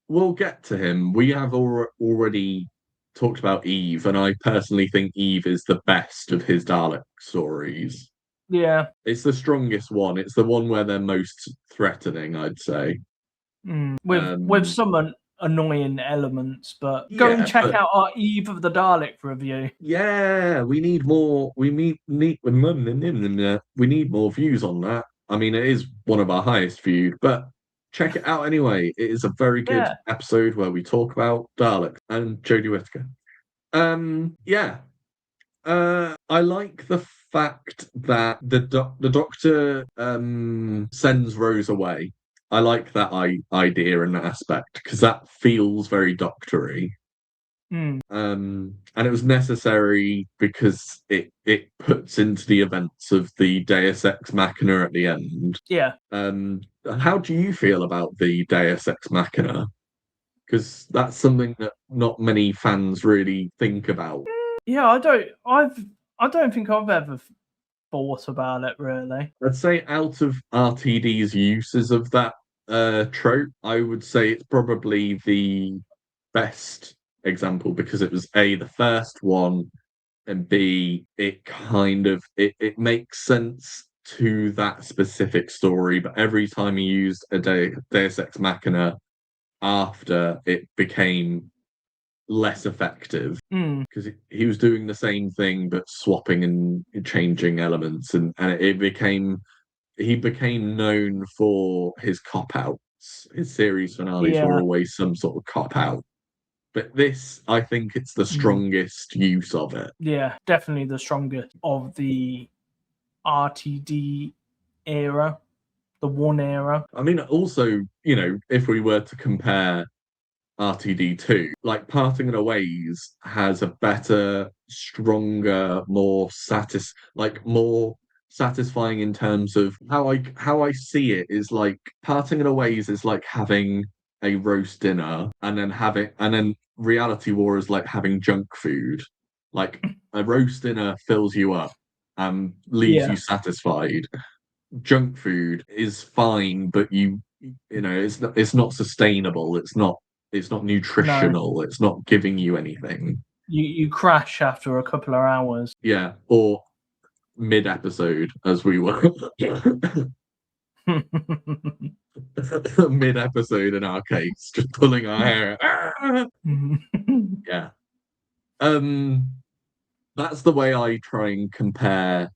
we'll get to him. We have already talked about Eve, and I personally think Eve is the best of his Dalek stories. Yeah. It's the strongest one. It's the one where they're most threatening, I'd say. With some annoying elements, but go and check out our Eve of the Dalek review. Yeah, we need more. We need more views on that. I mean, it is one of our highest viewed, but check it out anyway. It is a very good episode where we talk about Daleks and Jodie Whittaker. I like the fact that the Doctor sends Rose away. I like that idea and that aspect, because that feels very doctory. And it was necessary because it puts into the events of the Deus Ex Machina at the end. Yeah. How do you feel about the Deus Ex Machina? Because that's something that not many fans really think about. Yeah, I don't think I've ever thought about it, really. I'd say out of RTD's uses of that trope, I would say it's probably the best example, because it was A, the first one, and B, it kind of it makes sense to that specific story, but every time he used a Deus Ex Machina after, it became less effective because he was doing the same thing but swapping and changing elements, and it became he became known for his cop outs. His series finales were Yeah. always some sort of cop out. But this, I think it's the strongest use of it. Yeah, definitely the strongest of the RTD era, the one era. I mean, also, if we were to compare RTD2, like Parting of the Ways has a better, stronger, more satisfying in terms of how I see it is like Parting of the Ways is like having a roast dinner and then Reality War is like having junk food. Like a roast dinner fills you up and leaves Yeah. you satisfied. Junk food is fine, but it's not sustainable. It's not No, nutritional. It's not giving you anything. you crash after a couple of hours. Yeah, or mid-episode, as we were. Mid-episode in our case, just pulling our hair. Yeah. That's the way I try and compare.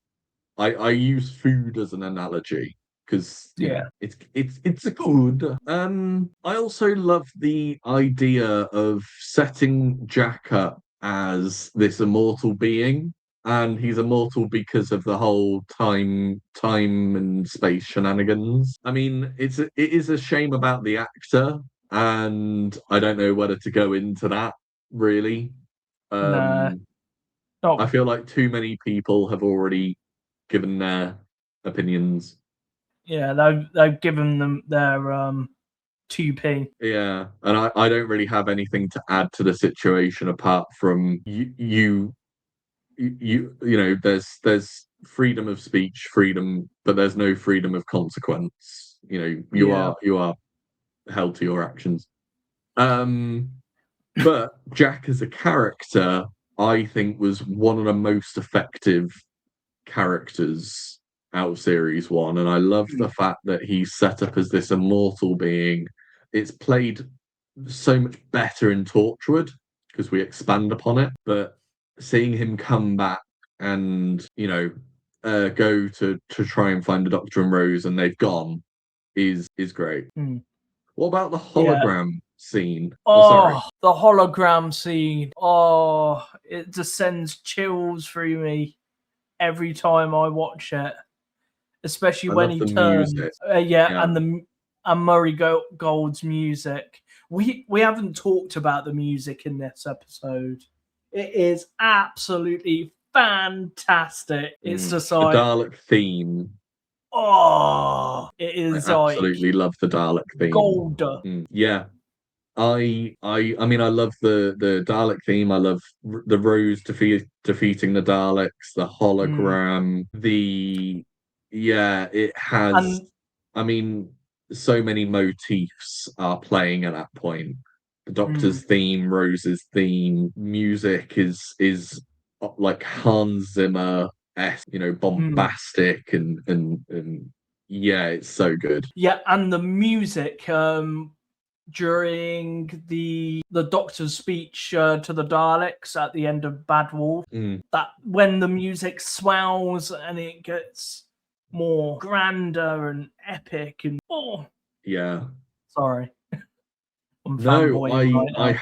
I use food as an analogy because Yeah. it's a good. I also love the idea of setting Jack up as this immortal being, and he's immortal because of the whole time and space shenanigans. I mean, it is a shame about the actor, and I don't know whether to go into that really. No. I Oh, feel like too many people have already given their opinions. yeah. They've given them their 2p. Yeah, and I don't really have anything to add to the situation apart from there's freedom of speech, freedom, but there's no freedom of consequence. Yeah. You are held to your actions. But Jack as a character, I think, was one of the most effective characters out of series one, and I love the fact that he's set up as this immortal being. It's played so much better in Torchwood because we expand upon it, but seeing him come back and go to try and find the Doctor and Rose and they've gone is great. What about the Yeah. hologram scene? Sorry. Oh, the hologram scene. Oh, it just sends chills through me every time I watch it, especially I when love he the turns. music. Yeah, and Murray Gold's music. We haven't talked about the music in this episode. It is absolutely fantastic. It's just The like, Dalek theme. it I is like absolutely love the Dalek theme. gold. Yeah. I mean I love the Dalek theme. I love the Rose defeating the Daleks, the hologram, it has, And I mean, so many motifs are playing at that point. The Doctor's theme, Rose's theme, music is like Hans Zimmer-esque, bombastic and yeah, it's so good. yeah, and the music during the Doctor's speech to the Daleks at the end of Bad Wolf, that when the music swells and it gets more grander and epic and Yeah. sorry, I'm No, fanboying right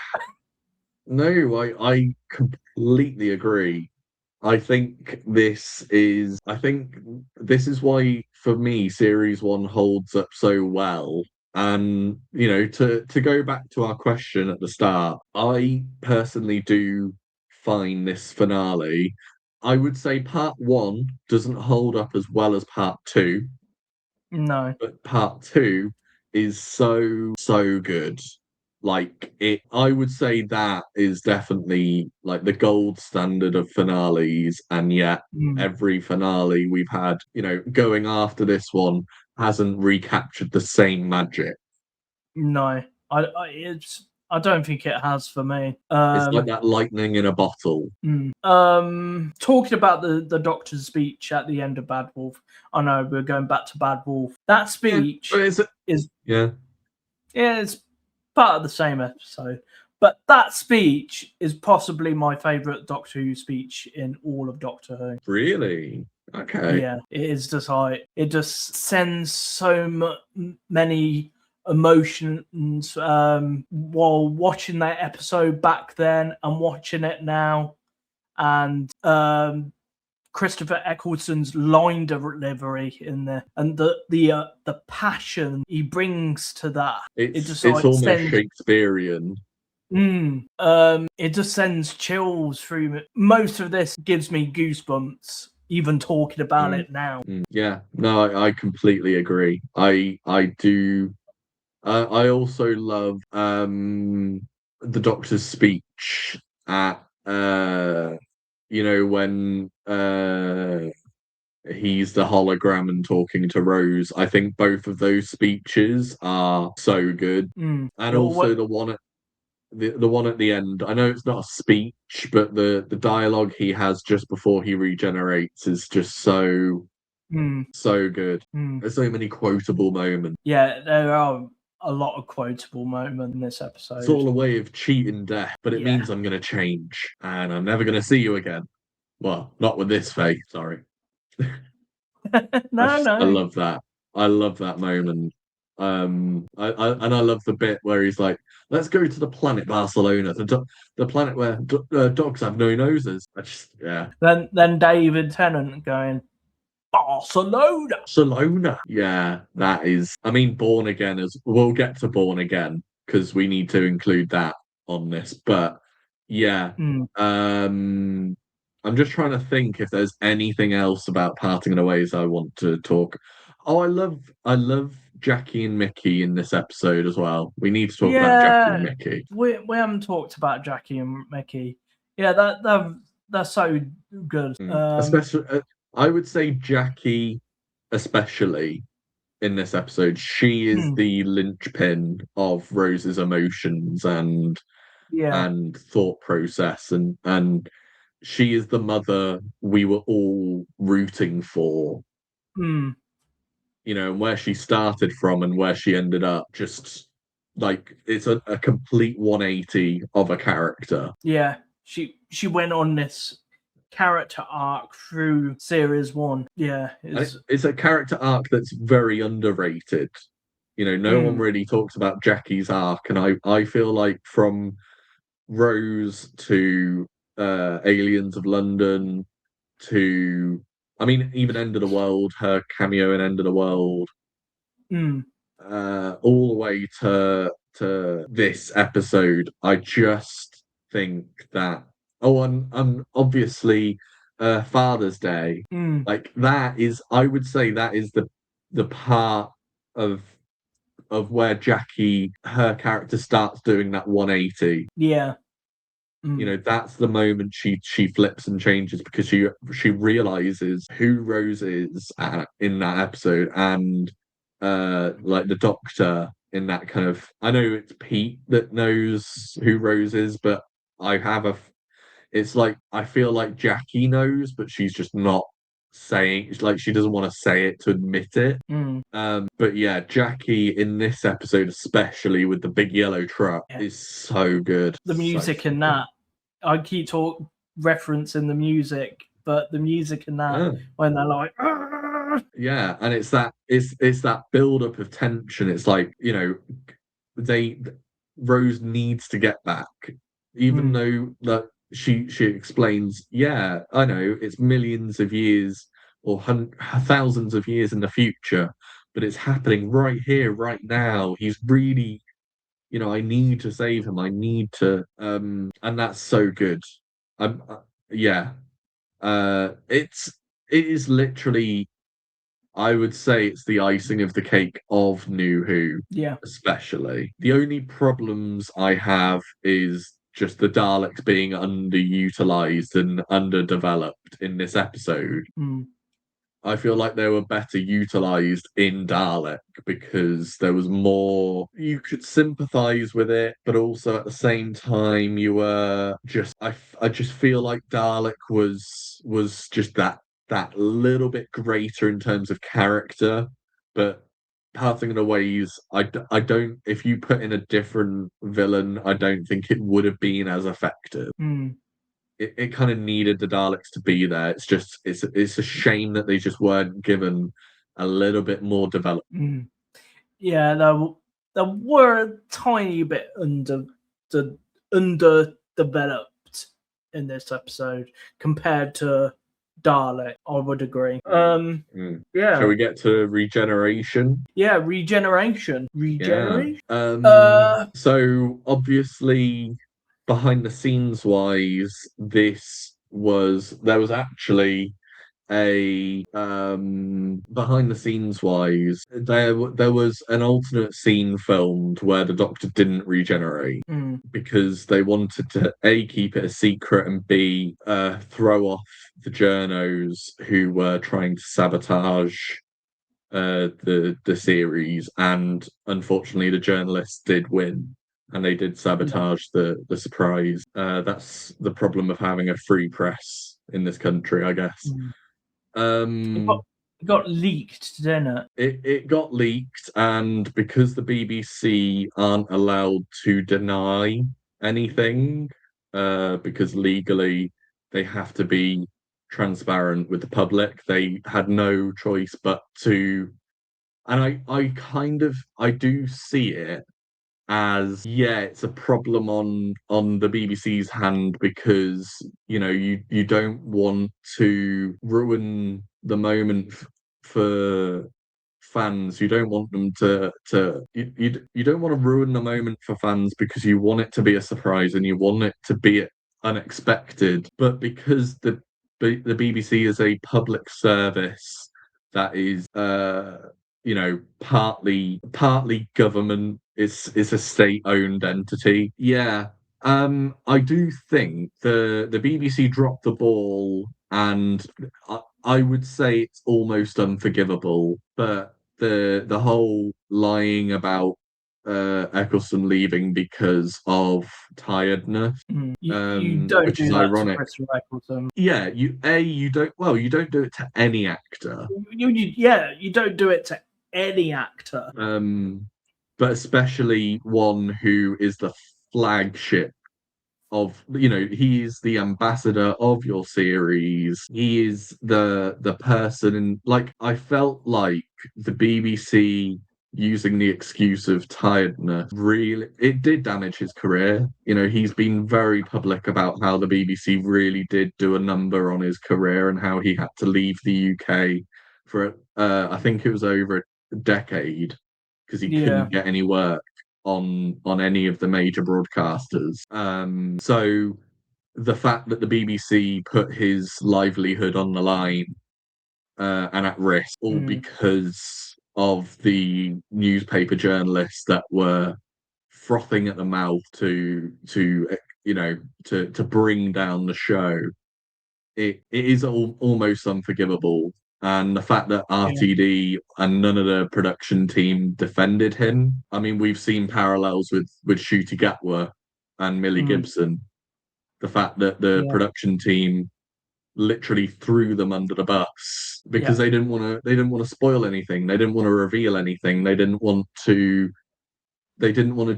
now. I completely agree. I think this is why for me series one holds up so well. And to go back to our question at the start, I personally do find this finale. I would say part one doesn't hold up as well as part two, No, but part two is so good. Like it, I would say that is definitely like the gold standard of finales, and yet every finale we've had, going after this one hasn't recaptured the same magic. no, I it's I don't think it has for me. It's like that lightning in a bottle. Talking about the Doctor's speech at the end of Bad Wolf. I know we're going back to Bad Wolf. That speech is it's part of the same episode. But that speech is possibly my favourite Doctor Who speech in all of Doctor Who. Really? Okay. Yeah, it is just like it just sends so many emotions while watching that episode back then and watching it now, and Christopher Eccleston's line delivery in there, and the passion he brings to that. It's almost Shakespearean. It just sends chills through me. Most of this gives me goosebumps even talking about it now. Yeah, no, I completely agree. I do. I also love the Doctor's speech at when he's the hologram and talking to Rose. I think both of those speeches are so good. And also the one at the end. I know it's not a speech, but the dialogue he has just before he regenerates is just so good. There's so many quotable moments. Yeah, there are a lot of quotable moments in this episode. It's all a way of cheating death, but it means I'm going to change and I'm never going to see you again. Well, not with this face, sorry. I love that. I love that moment. I love the bit where he's like, "Let's go to the planet Barcelona, the planet where dogs have no noses." Then David Tennant going, Barcelona. Yeah, that is. I mean, Born Again we'll get to Born Again because we need to include that on this. But yeah, I'm just trying to think if there's anything else about Parting of the Ways I want to talk. Oh, I love Jackie and Mickey in this episode as well. We need to talk about Jackie and Mickey. We haven't talked about Jackie and Mickey. Yeah, that's so good. Especially, I would say Jackie, especially in this episode, she is the linchpin of Rose's emotions and thought process, and she is the mother we were all rooting for. You know, and where she started from and where she ended up, just like it's a complete 180 of a character. Yeah, she went on this character arc through series 1. Yeah, it's a character arc that's very underrated. You know, no one really talks about Jackie's arc, and I feel like from Rose to Aliens of London to, I mean, even End of the World, her cameo in End of the World, all the way to this episode, I just think that. Oh, and obviously, Father's Day, like that is, I would say that is the part of where Jackie, her character, starts doing that 180. Yeah. You know, that's the moment she flips and changes because she realizes who Rose is in that episode, and like the Doctor in that kind of, I know it's Pete that knows who Rose is, but it's like I feel like Jackie knows, but she's just not saying, like she doesn't want to say it to admit it. But yeah, Jackie in this episode, especially with the big yellow truck, is so good. The music in that, I keep referencing the music, but the music in that when they're like, yeah, and it's that build up of tension. It's like, you know, Rose needs to get back, even though that she explains, yeah, I know it's millions of years or thousands of years in the future, but it's happening right here, right now. He's really, you know, I need to save him. I need to, and that's so good. Yeah, it is literally, I would say it's the icing of the cake of New Who. Yeah. Especially. The only problems I have is just the Daleks being underutilized and underdeveloped in this episode. I feel like they were better utilized in Dalek because there was more you could sympathize with it, but also at the same time you were just I just feel like Dalek was just that little bit greater in terms of character, but passing it away is I don't if you put in a different villain, I don't think it would have been as effective. Mm. It kind of needed the Daleks to be there. It's a shame that they just weren't given a little bit more development. Mm. Yeah, they were a tiny bit underdeveloped in this episode compared to Dalek. I would agree. Yeah. Shall we get to regeneration? Yeah, regeneration. Yeah. Regeneration. So obviously, behind the scenes wise, there was actually a behind the scenes wise there was an alternate scene filmed where the Doctor didn't regenerate because they wanted to A, keep it a secret, and B, throw off the journos who were trying to sabotage the series, and unfortunately the journalists did win and they did sabotage the surprise. That's the problem of having a free press in this country, I guess. It got leaked, didn't it? It got leaked, and because the BBC aren't allowed to deny anything, because legally they have to be transparent with the public, they had no choice but to. And I do see it as, yeah, it's a problem on the BBC's hand because you don't want to ruin the moment for fans. You don't want them you don't want to ruin the moment for fans because you want it to be a surprise and you want it to be unexpected. But because the BBC is a public service that is partly government, is a state-owned entity. Yeah. I do think the BBC dropped the ball, and I would say it's almost unforgivable. But the whole lying about Eccleston leaving because of tiredness, You don't which do is that ironic. to Chris Eccleston. Yeah, you don't do it to any actor. You don't do it to any actor. But especially one who is the flagship of, he is the ambassador of your series. He is the person, and like I felt like the BBC using the excuse of tiredness, really it did damage his career. He's been very public about how the BBC really did do a number on his career and how he had to leave the UK for I think it was over a decade because he couldn't get any work on any of the major broadcasters. So the fact that the BBC put his livelihood on the line and at risk, all because of the newspaper journalists that were frothing at the mouth to bring down the show, it is almost unforgivable. And the fact that RTD and none of the production team defended him. I mean, we've seen parallels with Ncuti Gatwa and Millie Gibson. The fact that the production team literally threw them under the bus because they didn't want to spoil anything. They didn't want to reveal anything. They didn't want to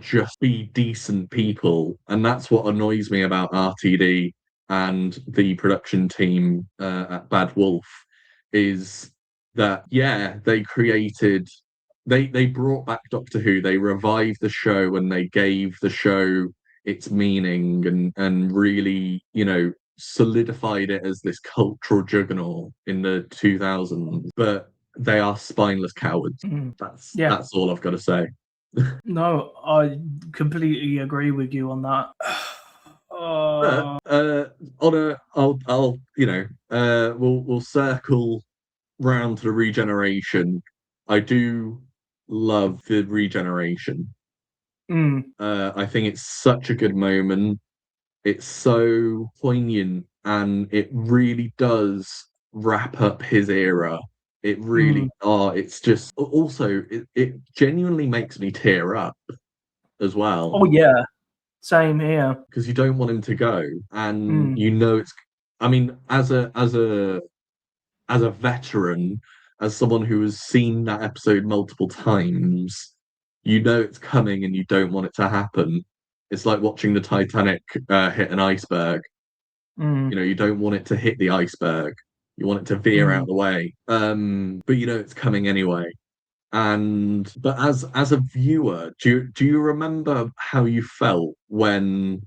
just be decent people. And that's what annoys me about RTD and the production team at Bad Wolf, is that they brought back Doctor Who, they revived the show, and they gave the show its meaning and really solidified it as this cultural juggernaut in the 2000s. But they are spineless cowards. That's all I've got to say. No, I completely agree with you on that. We'll circle round to the regeneration. I do love the regeneration. I think it's such a good moment. It's so poignant, and it really does wrap up his era. It really, it's just also it genuinely makes me tear up as well Oh yeah, same here. because you don't want him to go, and Mm, you know it's. I mean, as a veteran, as someone who has seen that episode multiple times, you know it's coming, and you don't want it to happen. It's like watching the Titanic hit an iceberg. mm, You don't want it to hit the iceberg. You want it to veer out mm. the way. But you know it's coming anyway. And but as a viewer, do you remember how you felt when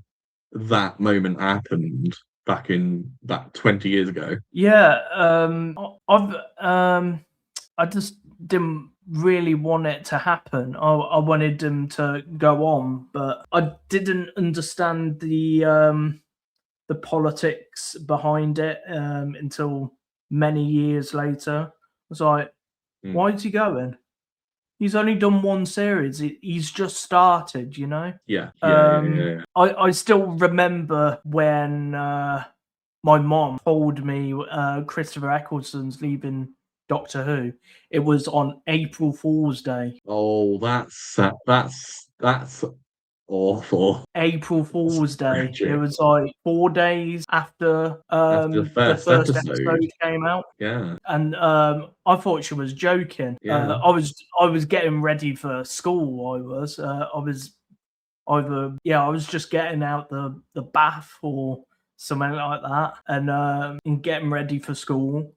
that moment happened back 20 years ago? Yeah, I've I just didn't really want it to happen. I wanted them to go on, but I didn't understand the politics behind it until many years later. I was like, Mm. why is he going? He's only done one series. He's just started, you know. Yeah, yeah. I still remember when my mom told me Christopher Eccleston's leaving Doctor Who. It was on April Fool's Day. Oh, that's awful. April That's Fool's Day. It tragic. was like 4 days after After the the first first episode, episode came out. yeah, And I thought she was joking. yeah. I was getting ready for school. I was just getting out the bath or something like that, and getting ready for school.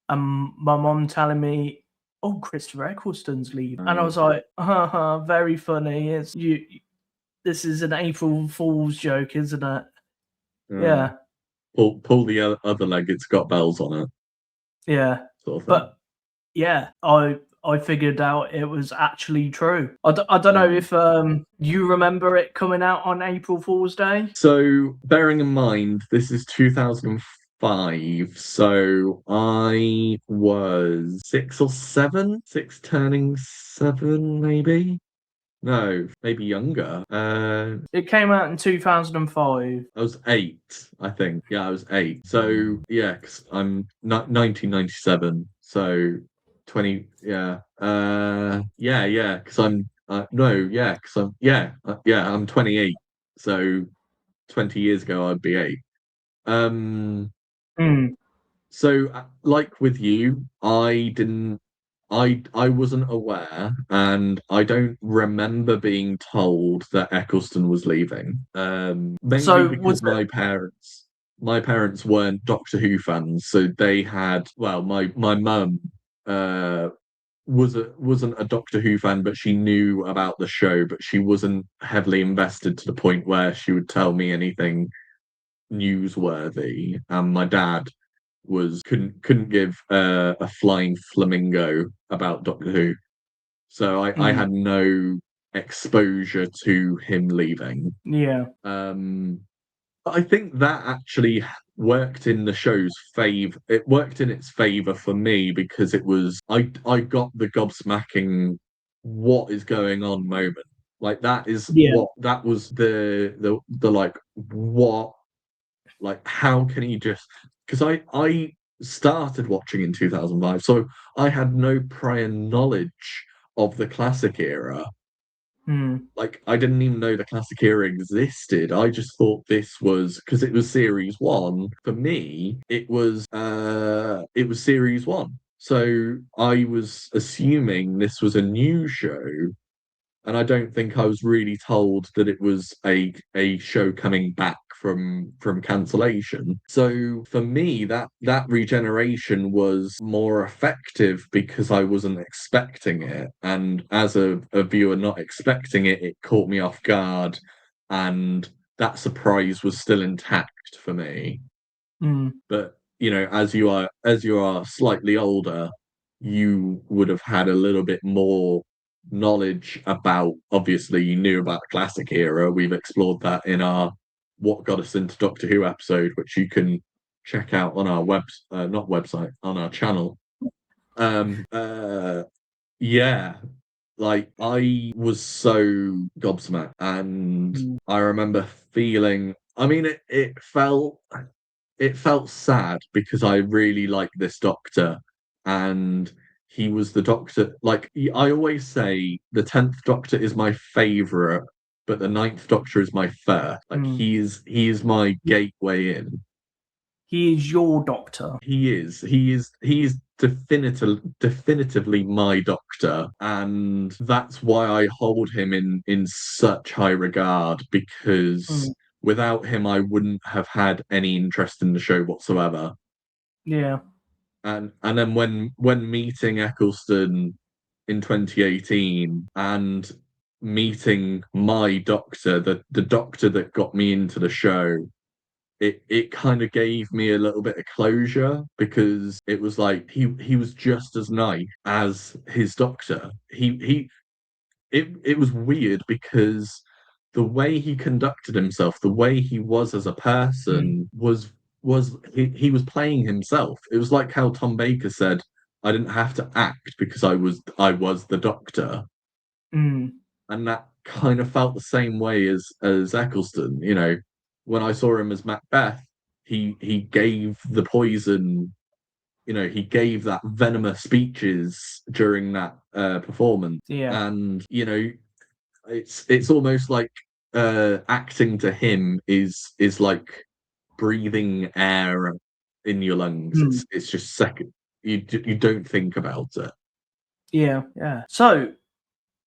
And my mom telling me, "Oh, Christopher Eccleston's leave," and I was like, very funny. It's you. This is an April Fool's joke, isn't it? Uh, Yeah, pull the other leg. It's got bells on it, yeah. sort of thing. But yeah, I figured out it was actually true. I don't know Mm. if you remember it coming out on April Fool's Day. So, bearing in mind, this is 2005, so I was six or seven, six turning seven, maybe. No, maybe younger. It came out in 2005. I was eight, I think. Yeah, I was eight. So yeah, because I'm 1997. So 20. Yeah. Yeah. Because I'm no. Yeah. Because I'm yeah. Yeah. I'm 28. So 20 years ago, I'd be eight. Um. Mm. So like with you, I wasn't aware, and I don't remember being told that Eccleston was leaving. Mainly So because was it? my parents weren't Doctor Who fans, so they had well, my mum uh wasn't a Doctor Who fan, but she knew about the show, but she wasn't heavily invested to the point where she would tell me anything newsworthy. And my dad was couldn't give a flying flamingo about Doctor Who. So I Mm, had no exposure to him leaving. yeah. But I think that actually worked in the show's favor. It worked in its favor for me because it was I got the gobsmacking what is going on moment. Like Yeah. that was the like what like how can he just because I started watching in 2005, so I had no prior knowledge of the classic era. Mm, Like I didn't even know the classic era existed. I just thought this was because it was series one. For me, it was series one. So I was assuming this was a new show, and I don't think I was really told that it was a show coming back from cancellation. So for me, that regeneration was more effective because I wasn't expecting it, and as a viewer not expecting it, it caught me off guard, and that surprise was still intact for me. mm, But as you are slightly older, you would have had a little bit more knowledge about, obviously you knew about the classic era. We've explored that in our What Got Us Into Doctor Who episode, which you can check out on our not website, on our channel. Um yeah, like I was so gobsmacked, and mm, I remember feeling, I mean it felt sad because I really liked this doctor, and he was the Doctor. Like I always say, the 10th Doctor is my favorite, but the Ninth Doctor is my first. Like he is my gateway in. He is your Doctor. He is definitively my Doctor, and that's why I hold him in such high regard, because without him I wouldn't have had any interest in the show whatsoever. Yeah. And then when meeting Eccleston in 2018 and meeting my Doctor, the Doctor that got me into the show, it kind of gave me a little bit of closure, because it was like he was just as nice as his Doctor. It was weird, because the way he conducted himself, the way he was as a person, was he was playing himself. It was like how Tom Baker said, "I didn't have to act because I was the Doctor," and that kind of felt the same way as Eccleston. You know, when I saw him as Macbeth, he gave the poison. You know, he gave that venomous speeches during that performance, Yeah. and you know, it's almost like acting to him is like breathing air in your lungs. It's just second. You don't think about it. Yeah, yeah. So,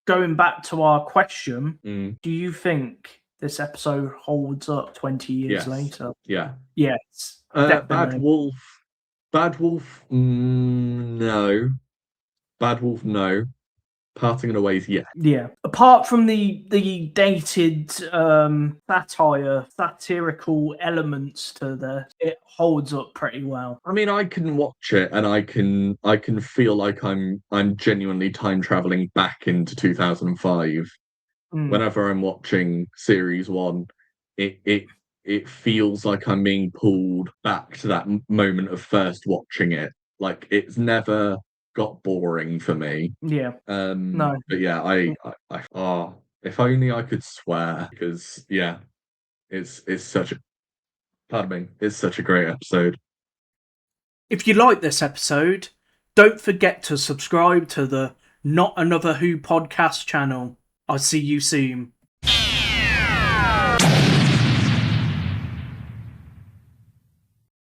going back to our question, Mm. do you think this episode holds up 20 years Yes. later? Yeah. Yes, Bad definitely. Wolf. Bad Wolf. No. Bad Wolf. No. Parting of the Ways. Yeah. Yeah. Apart from the dated satirical elements to this, it holds up pretty well. I mean, I can watch it and I can feel like I'm genuinely time traveling back into 2005. Whenever I'm watching series one, it feels like I'm being pulled back to that moment of first watching it. Like it's never got boring for me. Yeah. No. But yeah, if only I could swear, because yeah, it's such a pardon me, it's such a great episode. If you like this episode, don't forget to subscribe to the Not Another Who podcast channel. I'll see you soon.